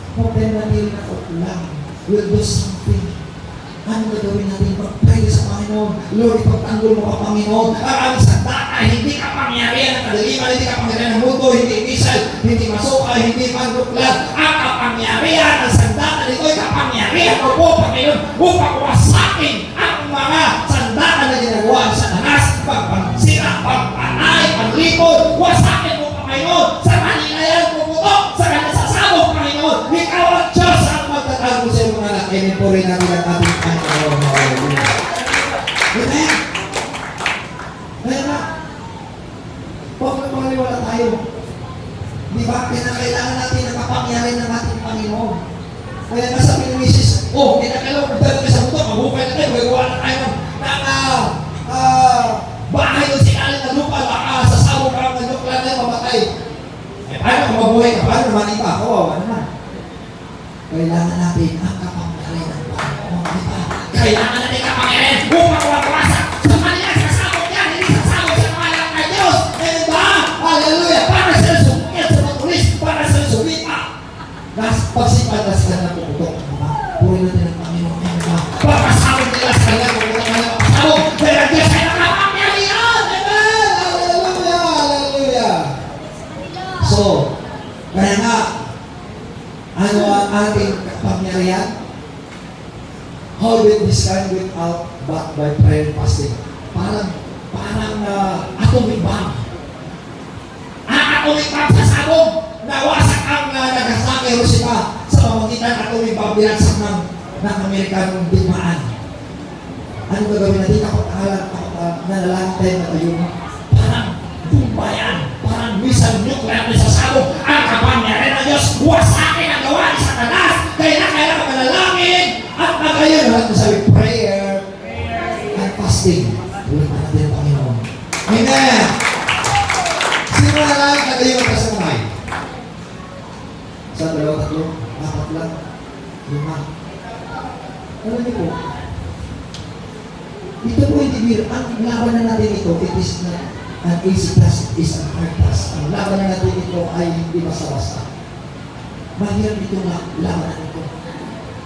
Problem natin na lang. We'll do something. Ano gagawin natin? Pag-pray sa Panginoon. Lord, ipagtanggol mo ka, Panginoon. Ang aming sandata, hindi ka pangyarihan ng kadaliman, hindi ka pangyarihan ng mundo, hindi misal, hindi masuka, hindi manduklat. Ang kapangyarihan ng sandata nito ay kapangyarihan kapangyarihan mo po, Panginoon, upang wasakin ang mga sandakan na ginagawa sa Satanas, pagpansira, pagpanay, panlipod, wasakin mo, Panginoon, sa kanila yan pumutok, sa kanila sasabog, Panginoon. Ikaw ang Diyos ang magtatago sa iyong mga anak. Amen po rin namin ang ating Panginoon. Hallelujah. Amen. Kaya nga, huwag na maliwala tayo. Di ba? Kinakailangan natin ang kapangyarihan ng ating Panginoon. Kaya nga sabi ni Mrs. Kinakailangan magdala tayo sa mundo, maghukay na tayo, gagawa na tayo ng bahay doon sinaling na lupa, baka sasabog ka ng lupa na yung mamatay. Paano kung mabuhay ka? Paano naman iba? Kawawa naman. Kailangan natin ang kapangyarihan ng Panginoon. Di ba? Kailangan natin kapangyarihan upang wawasak sa kanila, sasabog yan, hindi sasabog sa pangalan ng Diyos. Di ba? Hallelujah! Para sila sumukil sa matulis, para sila sumita. Pagsipatas ka na puputok. Puri natin ang Panginoon. Pagkasabog nila sa kanila, puputok na nila pagkasabog. Kaya Diyos ay nakapangyarihan. Amen! Hallelujah! Hallelujah! So, kaya nga, ano ang ating kapangyarihan? How will this kind without but by prayer and fasting? Parang atomic bomb. Ang atomic bomb sa sabog, nawasak ang Nagasaki, Hiroshima sa pamamagitan ng atomic bomb binagsak ng Amerikanong digmaan. Ano gagawin natin? Kapag nalalaki tayo na tayo, parang bumbayan, parang misal nuclear na sasabog ang kapangyarihan ng Diyos. Wasakin ang gawa ni Satanas. Kailangan manalangin at magayon. Lahat mo sabi, prayer and fasting. Ulit natin ang Panginoon. Amen! Sino na lang nagayon ang kasamay? Sa 2, 3, 4 lang, 5. Alam niyo po, ito po hindi biro. Ang laban na natin ito, it is not an easy task, it is a hard task. Ang laban na natin ito ay hindi basta-basta. Mahirap itong laban na ito.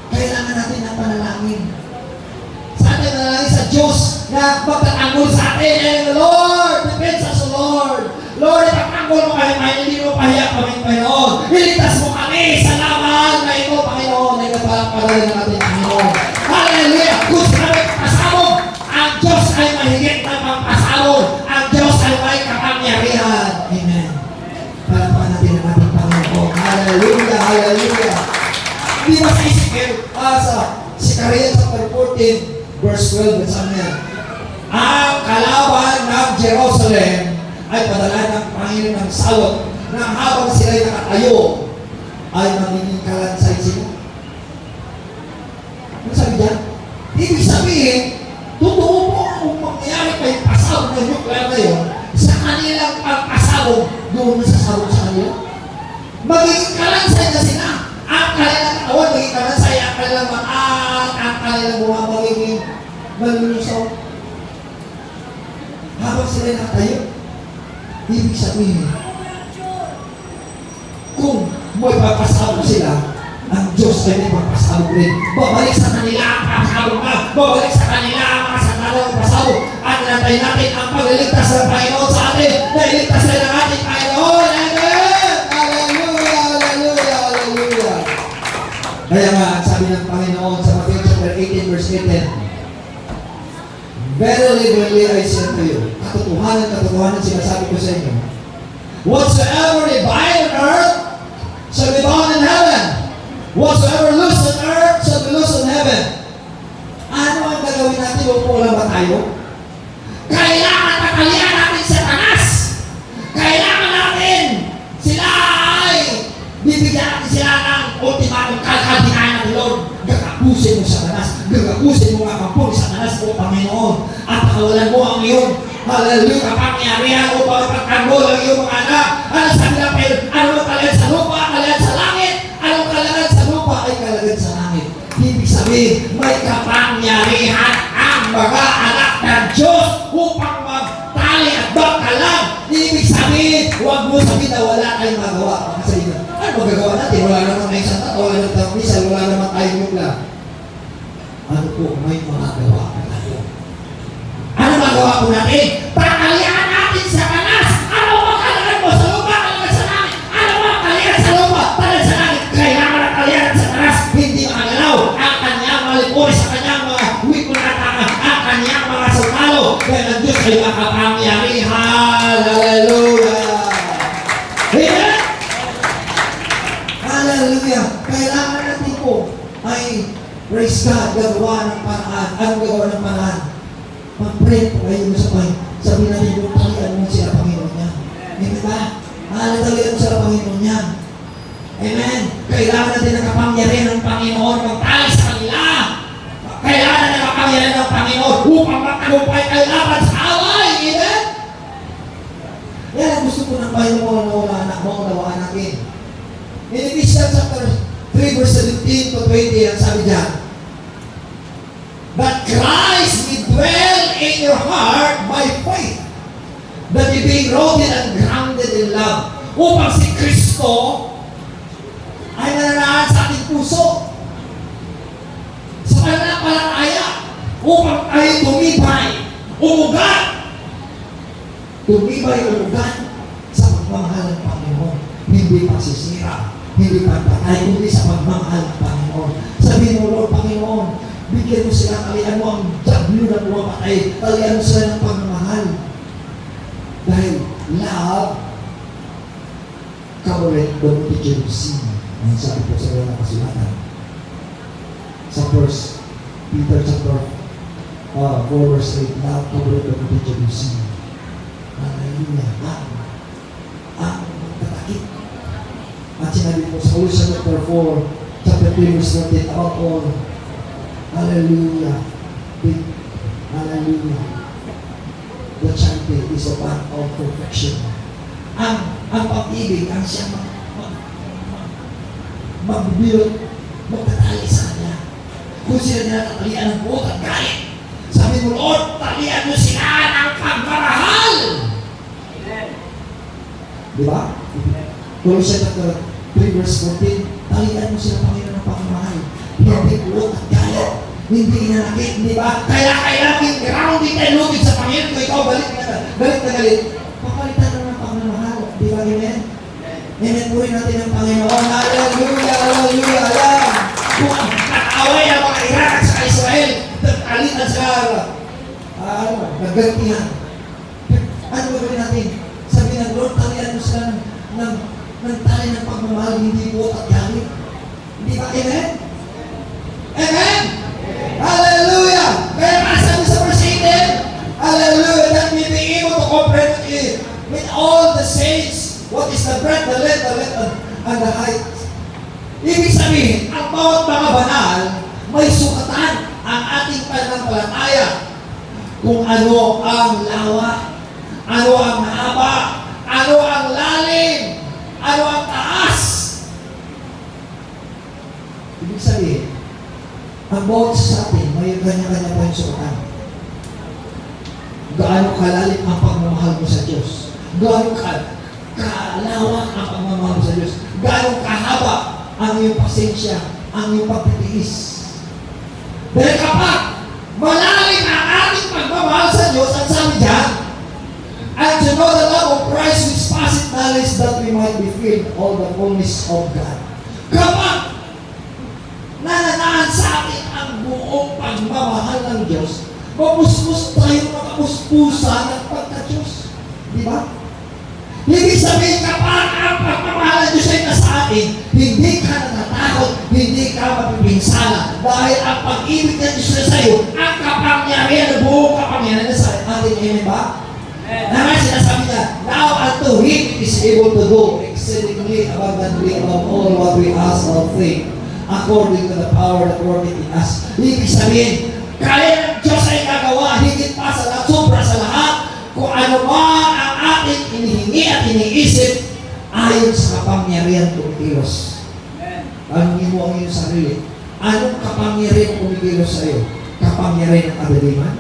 Kailangan natin ng panalangin. Sa atin manalangin sa Diyos na magtatanggol sa atin. And Lord, defense us, Lord. Lord, itatanggol mo kami, hindi mo pahiya kami, Panginoon. Iligtas mo kami sa laban na ito, Panginoon. Ay napalapalain na natin, Panginoon. Hallelujah! Gusto kami pasabog. Ang Diyos ay mahigit na pagpasabog. Ang Diyos ay may kapangyarihan. Amen. Palapakan natin ang ating Panginoon. Hallelujah! Hallelujah! Hindi ba sa Ezekiel, sa Sicariah chapter 14, verse 12, sabi niya, ang kalaban ng Jerusalem ay padala ng Panginoon ng salot na habang sila'y nakatayo ay magiging kalansay sila. Ano sabi dyan? Ibig sabihin, totoo po kung mangyayari pa yung pasabog ng nuclear na yun, sa kanilang pagpasabog, doon na sasabog sa kanila. Magiging kalansay na sila. Ang kanilang katawan, magiging kalansay, ang kanilang maat, ang kanilang buha, magiging malulusaw. Habang sila nakatayo, ibig sabihin, kung may pagpasabog sila, ang Diyos ay may pagpasabog rin. Babalik sa kanila ang pasabog na. Babalik sa kanila ang mga sandalang pasabog. At nantay natin ang pagliligtas ng Panginoon sa atin. Nailigtas na ng ating Panginoon. Amen! Hallelujah! Hallelujah! Hallelujah! Kaya nga, sabi ng Panginoon sa Matthew chapter 18 verse 18, verily, verily, I say to you, katotohanan, sinasabi ko sa inyo, whatsoever you bind on earth shall be bound in heaven. Whatsoever loose on earth shall be loose in heaven. Ano ang gagawin natin? Huwag po lang ba tayo? Kailangan tatalian natin sa Satanas. Kailangan natin sila ay bibigyan natin sila ng ultimatum. Kakadinayan natin, Lord. Gagapusin mo sa Satanas. Gagapusin mo ang kampong sa Satanas mo, Panginoon. At pakawalan mo ang iyong hallelujah, kapangyarihan upang ipagtanggol ang iyong mga anak. Ano sabi ng Pedro? Ano ang kalagad sa lupa? Kalagad sa langit? Anong kalagad sa lupa? Ay kalagad sa langit. Ibig sabihin, may kapangyarihan ang mga anak ng Diyos upang magtali at bakalan. Ibig sabihin, huwag mo sabihin na wala tayong magawa. Kasi ano magagawa natin? Wala naman tayong santa, wala naman tayong misal, wala naman tayong mukla. Ano po, may mga gawa na tayo. Ano magawa po natin? Tatalian natin sa Satanas. Ano ang kalagad mo sa lupa? Kalagad sa langit. Ano ang kalagad sa lupa? Kalagad sa langit. Kailangan ang talian sa Satanas. Hindi makagalaw. Ang praise God, gagawa ng paraan. Anong gagawa ng paraan? Mag-pray po kayo sa Panginoon. Sabi natin yung talian mo sila Panginoon niya. Hindi ba? Talian mo sila Panginoon niya. Amen. Kailangan natin ng kapangyarihan ng Panginoon magtali sa kanila. Kailangan natin ng kapangyarihan ng Panginoon upang magtagumpay kayo laban sa away. Amen. Yan ang gusto ko ng Panginoon na maunawaan natin. In Ephesians chapter 3 verse 17 to 20, ang sabi diyan, that Christ may dwell in your heart by faith, that you being rooted and grounded in love. Upang si Kristo ay nananahan sa ating puso sa pananampalataya upang tayo tumibay, umugat sa pagmamahal ng Panginoon. Hindi pagsisira, hindi pagpatay, kundi sa pagmamahal ng Panginoon. Sabihin mo, Lord Panginoon, bigyan mo sila, talian mo ang jablo na pumapatay, talian mo sila ng pagmamahal. Dahil love, covereth the jealousy. Ang sabi po sa mga kasulatan. Sa 1 Peter chapter 4 verse 8, love covereth the jealousy. Hallelujah. Ang tatakit. At sinabi po sa Colossians chapter 4, chapter 3 verse 14, about all. Hallelujah. Hallelujah. The charity is a part of perfection. Ang pag-ibig, ang siya magbibilot, magtatali sa kanya. Kung sila nila tatalian ng buot at galit, sabi mo, Lord, talian mo sila ng pagmamahal. Di ba? Colossians chapter 3 verse 14, talian mo sila Panginoon ng pagmamahal. Hindi buot at galit, hindi inanakit, di ba? Kaya kailangan grounding and rooted sa Panginoon. Kung ikaw balik na galit, papalitan mo ng pagmamahal. Di ba, amen? Amen po rin natin ang Panginoon. Hallelujah, hallelujah, alam. Kung nag-away ang mga Iraq at sa Israel, nag-alitan sa naggantihan. Ano gagawin natin? Sabi ng Lord, talian mo sila ng tali ng pagmamahal, hindi buot at galit. Hindi ba, amen? Amen? Hallelujah! Kaya masabi sa verse 18, hallelujah, that we be able to comprehend with all the saints what is the breadth, the length, and the height. Ibig sabihin, ang bawat mga banal, may sukatan ang ating pananampalataya. Kung ano ang lawa, ano ang haba, ano ang lalim, ano ang taas. Ibig sabihin, ang bawat sa atin, may kanya-kanya pa yung sukatan. Gaano kalalim ang pagmamahal mo sa Diyos? Gaano kalawak ang pagmamahal mo sa Diyos? Gaano kahaba ang iyong pasensya, ang iyong pagtitiis? Dahil kapag malalim ang ating pagmamahal sa Diyos, ang sabi dyan, and to know the love of Christ which passeth knowledge, that we might be filled all the fullness of God. Kapag nananahan sa atin ang buong pagmamahal ng Diyos, mapuspus tayo makapuspusa ng pagka-Diyos. Di ba? Ibig sabihin, kapag ang pagmamahal ng Diyos ay nasa atin, hindi ka natatakot, hindi ka mapipinsala. Dahil ang pag-ibig ng Diyos na sa iyo, ang kapangyarihan, ang buong kapangyarihan na sa atin. Amen ba? Naman sinasabi niya, now unto Him is able to do exceedingly abundantly above all what we ask or think, according to the power that worketh in us. Ibig sabihin, kaya ng Diyos ay nagawa, higit pa sa lahat, sobra sa lahat, kung ano man ang ating inihingi at iniisip, ayon sa kapangyarihan kumikilos. Tanungin mo ang iyong sarili, anong kapangyarihan kumikilos sa iyo? Kapangyarihan ng kadaliman?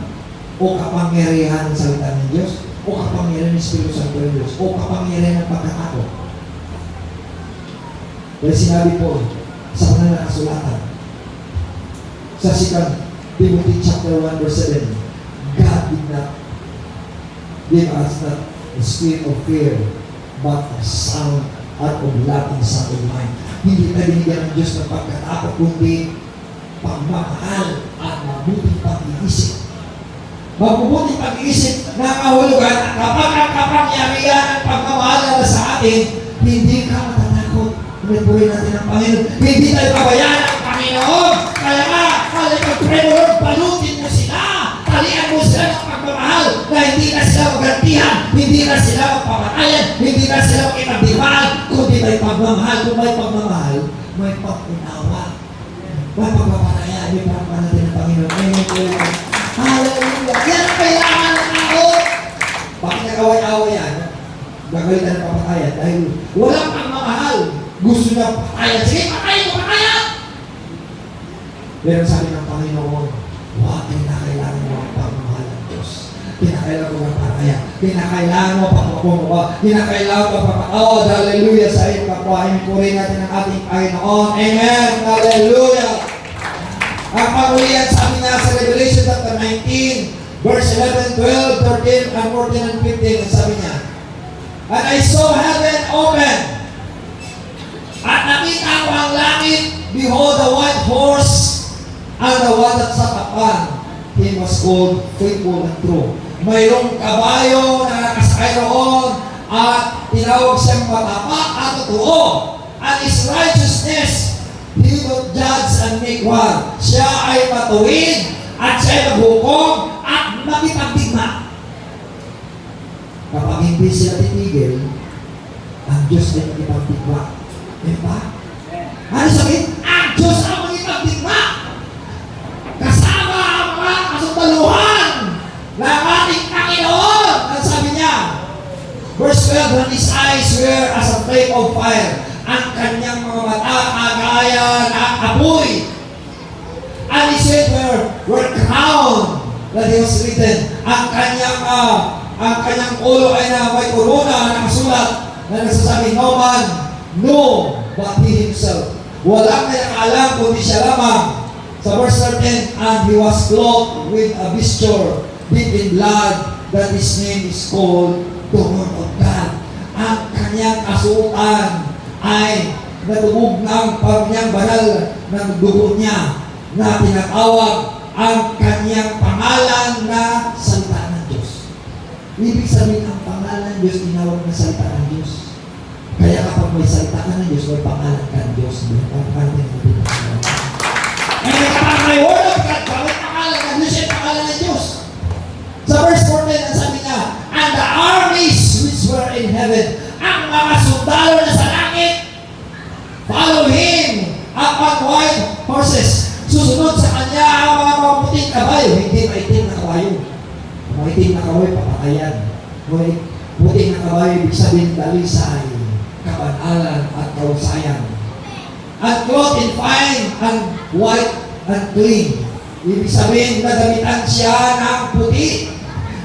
O kapangyarihan ng salita ng Diyos? O kapangyarihan ng Espiritu Santo ng Diyos? O kapangyarihan ng pagkatakot? Dahil sinabi po sa mga nakasulatan, sa 2 Timothy chapter 1 verse 7, God did not give us not the spirit of fear, but of sound at of love and sound mind. Hindi tayo binigyan ng Diyos ng pagkatakot, kundi pagmamahal at mabuting pag-iisip. Mabubuting pag-iisip na kahulugan at kapag ang kapangyarihan ng pagmamahal na sa atin, hindi ka matatakot. Puripurin natin ang Panginoon. Hindi tayo kabayaan ng Panginoon. Kaya nga, pag-pray mo, Lord, balutin mo sila. Talian mo sila ng pagmamahal na hindi na sila magantihan, hindi na sila magpapatayan, hindi na sila magkitabihan, kundi may pagmamahal. Kung may pagmamahal, may pag-unawa. May pagpapatayan, may pagpapatayan ng Panginoon. Amen. Hallelujah. Yan ang kailangan ng tao. Bakit nag-away-away yan? Gagalitan ng papatayan dahil walang pagmamahal. Gusto niya patayan. Sige, patayan ko, patayan! Pero sabi ng Panginoon, huwag kinakailangan mo ang pagmamahal ng Diyos. Kinakailangan mo ang patayan. Kinakailangan mo pagpapagawa. Kinakailangan mo pagpapagawa. Hallelujah sa iyong kapwain. Purihin natin ang ating Panginoon. Amen. Hallelujah. Ang pangulian sabi niya sa Revelation chapter 19, verse 11, 12, 13, and 14, and 15, sabi niya, and I saw heaven open, at nakita ko ang langit, behold the white horse, and the one that sat upon him was called Faithful and True. Mayroong kabayo na nakasakay roon, at tinawag siyang matapat at totoo, and his righteousness he will judge and make war. Siya ay matuwid at siya ay maghukom at makipagdigma. Kapag hindi sila titigil, ang Diyos ay makipagdigma. Diba? Ano sabihin? Ang Diyos ang makipagdigma. Kasama ang mga kasundaluhan ng ating Panginoon. Ang sabi niya, verse 12, and his eyes were as a flame of fire. Ang kanyang mga mata kagaya ng apoy. And his head were crowned that he was written. Ang kanyang ulo ay na may korona na nakasulat na nagsasabi, no man, no, but he himself. Walang nakaalam kundi siya lamang. Sa verse 13, and he was clothed with a vesture deep in blood, that his name is called the Word of God. Ang kanyang kasuotan ay natubog ng panyang banal ng dugo niya na tinatawag ang kanyang pangalan na salita ng Diyos. Ibig sabihin ang pangalan ng Diyos, tinawag na salita ng Diyos. Kaya kapag may salita ka ng Diyos, may pangalan ka ng Diyos. Kaya kapag may word of God, may pangalan ng Diyos, yung pangalan ng Diyos. Sa verse 14, ang sabi niya, and the armies which were in heaven, ang mga sundalo na sa langit, follow him upon white horses. Susunod sa kanya ang mga maputing kabayo, hindi maitim na kabayo. Maitim na kabayo, papatayan. Puting na kabayo, ibig sabihin dalisay, kabanalan at kausayan. And clothed in fine and white and clean. Ibig sabihin, nadamitan siya ng puti.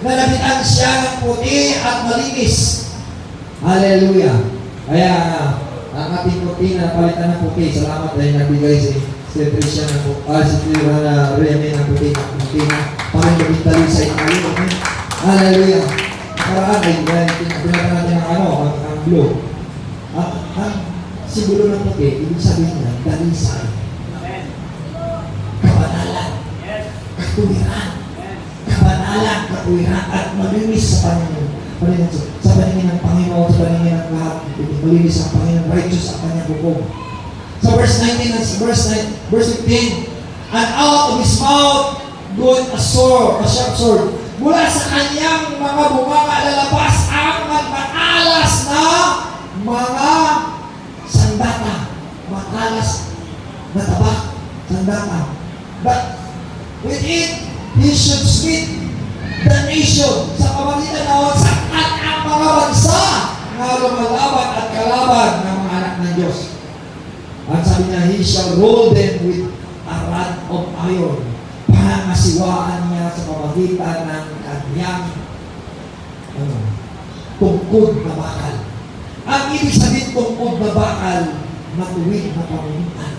Nadamitan siya ng puti at malinis. Hallelujah. Kaya ang ating puti na palitan ng puti, salamat dahil nagbigay si Tricia na po, si Tricia na Remy ng puti na Panginoon bintali sa Italy. Hallelujah. Paraan ay pinaka natin ang blue. Ang simbolo ng puti, ibig sabihin niya, dalisay. Kabanalan. Katuwiran. Kabanalan, katuwiran, at malinis sa Panginoon. Sa paningin ng Panginoon, sa paningin ng lahat, malinis ang Panginoon, righteous ang kanyang hukom. Sa verse 19 and verse 15, and out of his mouth goeth a sharp sword. Mula sa kanyang mga bunganga lalabas ang matalas na mga sandata. Matalas na tabak, sandata. But with it, he should smite the nation. Sa pamagitan na saktan ang mga bansa na lumalaban at kalaban ng mga anak ng Diyos. At sabi niya, he shall roll them with a rod of iron. Pangasiwaan niya sa pamagitan ng kanyang tungkod na bakal. Ang ibig sabihin tungkod na bakal, matuwid na pamumunan.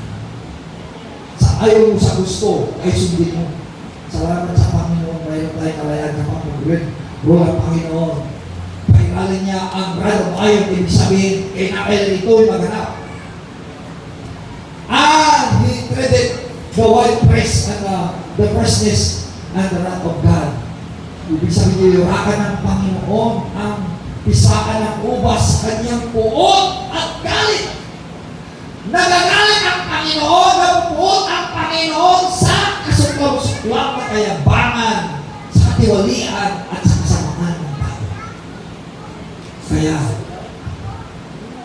Sa ayaw mo sa gusto, ay sundin mo. Salamat sa Panginoon, mayroon tayong kalayaan na pamumunan. Roll ang Panginoon. Pahingalan niya ang rod of iron, ibig sabihin, kailangan ito'y maghanap. And he treaded the white press and the fierceness and the wrath of God. Ibig sabihin, yurakan ng Panginoon ang pisaan ng ubas sa kanyang puot at galit. Nagagalit ang Panginoon, napupuot ang Panginoon sa kasunod kalusuklap na kayabangan, sa katiwalian at sa kasamaan ng tao. Kaya,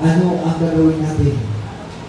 ano ang gagawin natin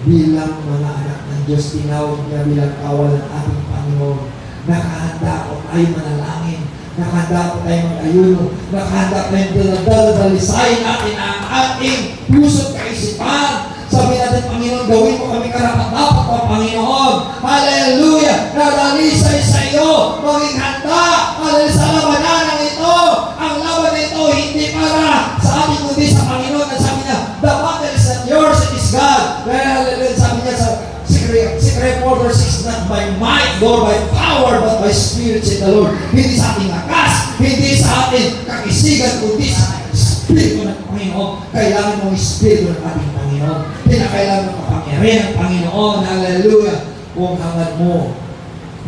bilang mga anak ng Diyos? Tinawag niya bilang kawal ng ating Panginoon. Nakahanda ako tayo manalangin. Nakahanda ako tayo mag-ayuno. Nakahanda tayo dalisay natin ang ating puso't kaisipan. Sabi natin, Panginoon, gawin mo kami karapat-dapat o Panginoon. Hallelujah! Nadalisay sa iyo. Maging handa. Hallelujah! Sa labanan ito. Ang laban na ito, hindi para sa ating kundi sa Panginoon. At sabi niya, the battle is not yours, it is God. Hallelujah! Sabi niya sa Secret 4 verse 6, not by might nor by power, but by Spirit, said the Lord. Hindi sa ating lakas, hindi sa ating kakisigan, kundi sa Espiritu ng Panginoon. Kailangan mo Espiritu ng ating Panginoon. Kailangan mo kapangyarihan ng Panginoon. Hallelujah! Kung hangad mo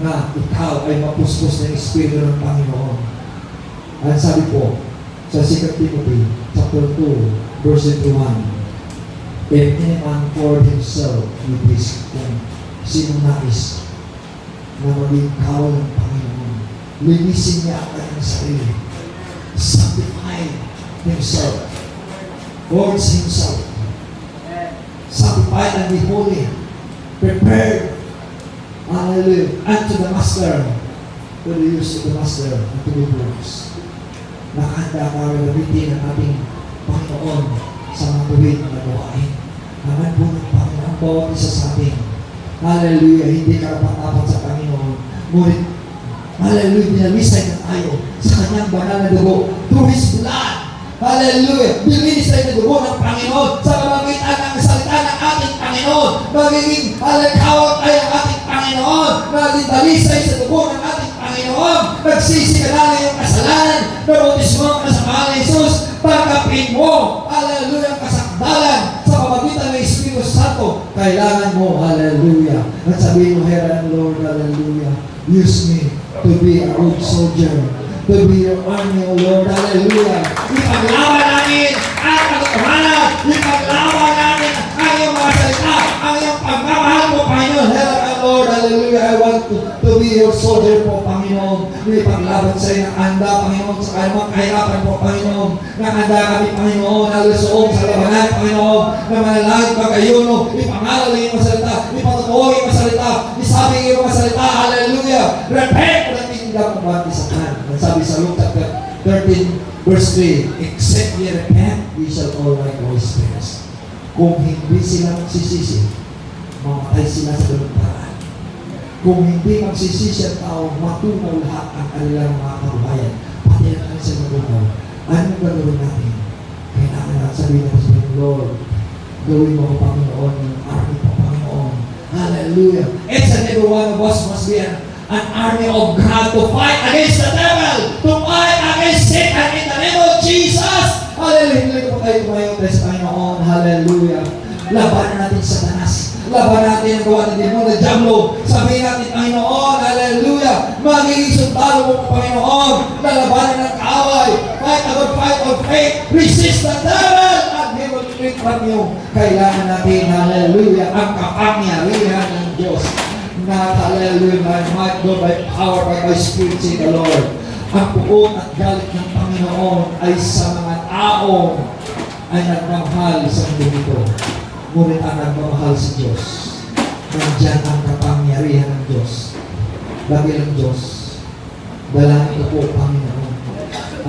na ikaw ay mapuspos ng Espiritu ng Panginoon. At sabi po, sa 2 Timothy, chapter 2, verse 21, if any man poured himself with this, kung sino nais na maging kawal ng Panginoon, linisin niya ang kanyang sarili. Sanctify himself. Forge himself. Sanctified and be holy. Prepared. Hallelujah. Unto the Master. To the use of the Master and to the works. Nakahanda ka gamitin ang ating Panginoon sa mga tuwid na gawain. Naman po ng Panginoon bawat isa sa atin. Hallelujah. Hindi karapat-dapat sa Panginoon. Ngunit, hallelujah, binalisay na tayo sa kanyang banal na dugo. Through His blood. Hallelujah. Binalisay na dugo ng Panginoon sa pamamagitan ng salita ng ating Panginoon. Magiging halakawag ay ang ating Panginoon. Nagdalisay sa dugo ng ating Panginoon. Nagsisi ka na yung kasalanan. Nabutismo ka sa mahal ni Jesus. Pagkapin mo. Hallelujah. Kasakdalan sa pamamagitan ng Espiritu Santo. Kailangan mo. Hallelujah. At sabihin mo, Herra and Lord, hallelujah. Use me to be a good soldier. To be your army, O Lord. Hallelujah. Ipaglaban namin ang katotohanan. Ipaglaban namin ang iyong mga salita. Ang iyong pagmamahal mo, Panginoon. Herra and Lord, hallelujah. I want to be your soldier po, Panginoon. Ipaglaban sa iyo ng handa, Panginoon. Sa kanamang kahirapan po, Panginoon. Nakahanda kami, Panginoon. Naglasoong sa labanan, Panginoon. Na manalangin pag-ayuno. Ipangaral ang iyong salita. Ipatutuo ang iyong salita. Isabi ang iyong salita. Hallelujah. Repent for the kingdom of God is at hand. Sabi sa Luke chapter 13, verse 3, except ye repent, we shall all likewise perish. Kung hindi sila magsisisi, mamatay sila sa ganung paraan. Kung hindi magsisisi ang tao, matunaw lahat ang kanilang mga kababayan. Pati na lang sa magunaw. Anong gagawin natin? Kailangan natin sabihin natin sa Lord, gawin mo ko, Panginoon, yung army po, Panginoon. Hallelujah. Each and every one of us must be an army of God to fight against the devil, to fight against Satan in the name of Jesus. Hallelujah. Hindi po tayo tumayo tayo sa Panginoon. Hallelujah. Labanan natin sa Satanas. Laban natin ang gawa ng demon na Diablo. Sabihin natin, Panginoon, hallelujah. Magiging sundalo mo, Panginoon. Lalabanan ng kaaway. Fight a good fight of faith. Resist the devil and he will flee from you. Kailangan natin, hallelujah, ang kapangyarihan ng Diyos. Not hallelujah, by might, nor by power, but by Spirit, say the Lord. Ang puot at galit ng Panginoon ay sa mga tao ay nagmamahal sa mundo ito. Ngunit ang nagmamahal sa Diyos, nandiyan ang kapangyarihan ng Diyos. Dahil ang Diyos, dalangin ko po, Panginoon.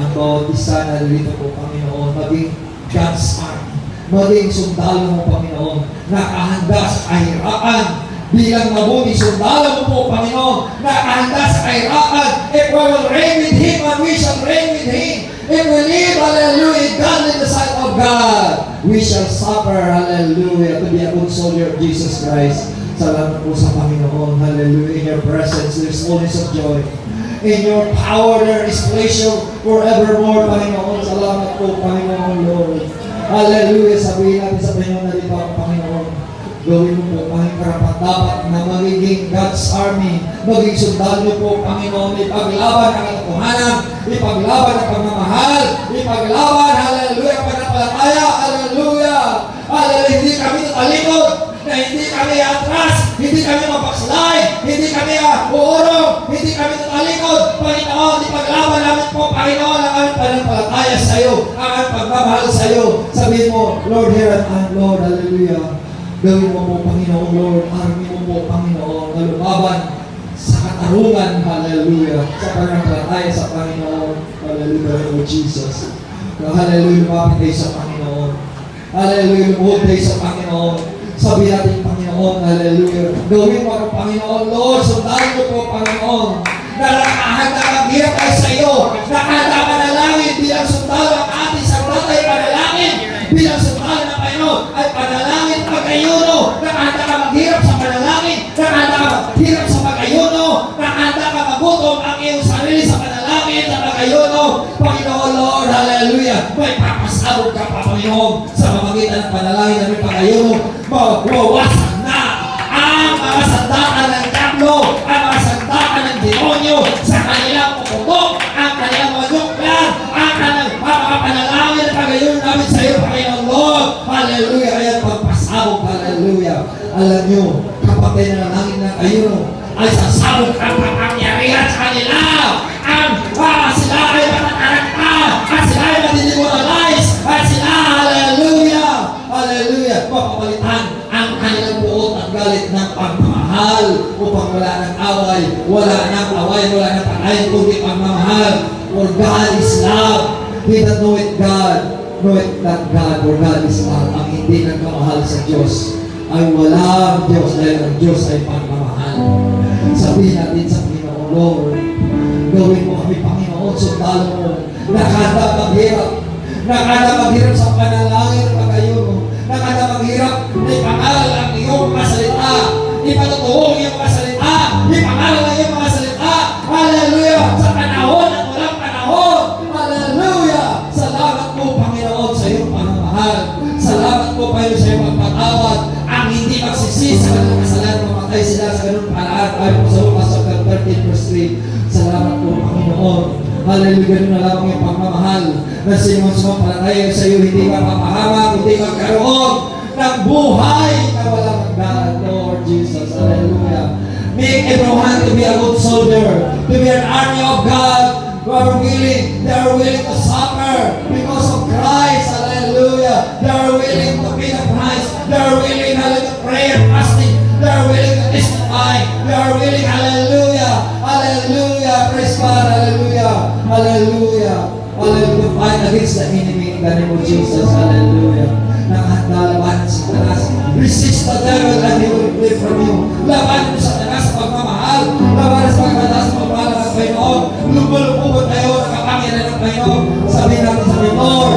Ang bawat isa na dito po, Panginoon, maging God's army, maging sundalo mo, Panginoon, nakahanda sa kahirapan, bilang mabuti sundalo mo po, Panginoon, nakahanda sa kahirapan. If we will reign with Him, and we shall reign with Him. If we live, hallelujah, God in the sight of God, we shall suffer, hallelujah, to be a good soldier of Jesus Christ. Salamat po sa Panginoon, hallelujah. In your presence, there is fullness of joy. In your power, there is pleasure forevermore, Panginoon. Salamat po, Panginoon, Lord. Hallelujah. Sabihin natin sa Panginoon na dito ang Panginoon. Gawin mo po, Panginoon, karapat-dapat na magiging God's army, maging sundalo po, Panginoon, ipaglaban ang katotohanan, ipaglaban ang pagmamahal, ipaglaban, hallelujah, panampalataya, hallelujah, hallelujah, hindi kami natalikod, na hindi kami atras, hindi kami mapakslide, hindi kami uurong, hindi kami tatalikod. Panginoon, ipaglaban namin po, Panginoon, ang aming pananampalataya sa iyo, ang aming pagmamahal sa iyo. Sabihin mo, Lord, here I am, Lord, hallelujah. Gawin mo po, Panginoon, Lord, army mo po, Panginoon, na lumaban sa katarungan, hallelujah, sa pananampalataya sa Panginoon, hallelujah, Lord Jesus. Hallelujah, lumapit kayo sa Panginoon. Hallelujah, lumuhod kayo sa Panginoon. Sabi natin, Panginoon, hallelujah. Gawin mo ako, Panginoon, Lord, sundan mo po, Panginoon, na nakahanda maghirap tayo sa iyo, nakahanda manalangin bilang sundalo ang ating sandat ay panalangin, bilang sundalo ng Panginoon ay panalangin pag-ayuno, nakahanda ka maghirap sa panalangin, nakahanda ka maghirap sa pag-ayuno, nakahanda ka magutom ang iyong sarili sa panalangin, sa pag-ayuno, Panginoon, Lord, hallelujah, may papasabog ka pa, Panginoon, sa pamagitan ng panalangin ng pag-ayuno, mawawasan na ang mga sandakan ng diablo, ang mga sandakan ng demonyo sa kanilang puputok, ang kanilang mga nuklan, ang kanilang mga panalangin na pag-ayuno namin sa iyo, Panginoon Lord. Hallelujah. Ayan, pagpasabog. Hallelujah. Alam nyo, kapag tayo nanalangin ng ayuno, ay sasabog ang kapangyarihan sa kanila. Sila ay matataragta, at sila ay madidemoralize, at sila, hallelujah, hallelujah, mapapalitan ang kanilang buot at galit ng pagmamahal upang wala ng away, wala ng panayin, kundi pagmamahal. For God is love. He that knoweth God, knoweth that God, for God is love. Ang hindi nagmamahal sa Diyos ay walang Diyos, dahil ang Diyos ay pagmamahal. Sabihin natin sa Panginoon, Lord, gawin mo kami, Panginoon, sundalo mo, nakahanda maghirap sa panalangin ng pag-ayuno, nakahanda maghirap, ipangaral ang iyong mga salita, ipatutuo ang iyong mga salita, ipangaral ang iyong mga salita, hallelujah, sa panahon at walang panahon, hallelujah. Salamat po, Panginoon, sa iyong pamamahal, salamat po, Panginoon, sa iyong pagpatawad, ang hindi magsisisi sa kanilang kasalanan, mamatay sila sa ganun paraan, ayon po sa Lucas 13 verse 3. Salamat po, Panginoon. Hallelujah, ganun na lamang yung pagmamahal na sinumang sumampalataya sa iyo, hindi mapapahamak, hindi magkaroon ng buhay na walang hanggan, Lord Jesus. Hallelujah. Make everyone to be a good soldier, to be an army of God, who are willing, they are willing to suffer because of Christ. Hallelujah. They are willing to pay the price. They are willing, hallelujah, to pray and fasting. They are willing to testify. They are willing, hallelujah, hallelujah, praise God, hallelujah, hallelujah, hallelujah, fight against the enemy in the name of Jesus, hallelujah. Nakahanda labanan sa Satanas. Resist the devil and he will flee from you. Labanan mo sa Satanas sa pagmamahal. Labanan sa pagmamahal sa pagmamahal ng Panginoon. Lumulupubot tayo ng kapangyarihan ng Panginoon. Sabihin natin sa Lord,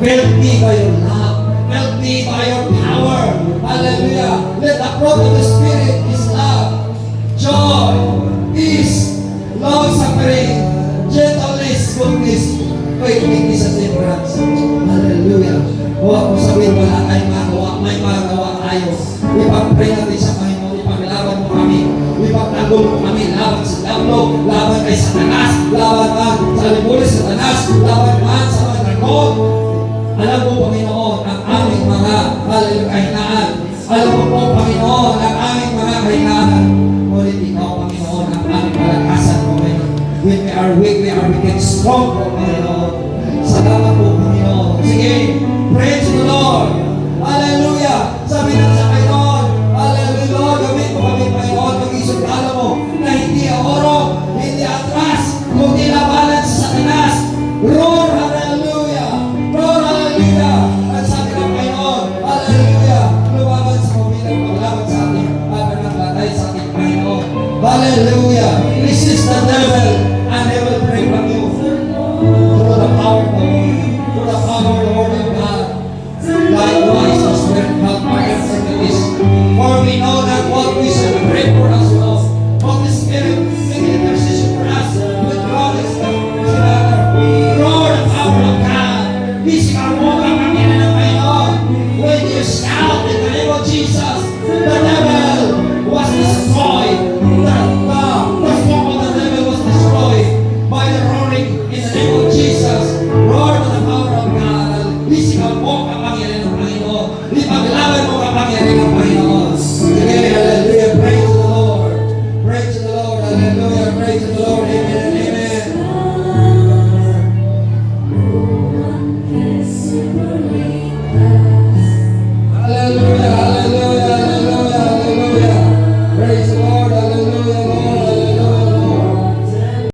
fill me by your love. Fill me by your power. Hallelujah. Let the fruit of the Spirit is love, joy, peace, long-suffering, gentleness, goodness, faithfulness, and temperance. Hallelujah. Huwag mo sabihin, wala tayong magawa, may magawa tayo. Ipag-pray natin sa Panginoon, ipaglaban mo kami, ipagtanggol mo kami, laban sa diablo, laban kay Satanas, laban man sa libulis sa Satanas, laban man sa mga dragon. Alam mo, Panginoon, ang aming mga kahinaan. Alam mo po, Panginoon, ang aming mga kahinaan. Ngunit ikaw, Panginoon, ang aming palakasan, Panginoon. When we are weak, we are become strong, Panginoon. Salamat po, Panginoon. Sige, praise the Lord. Hallelujah.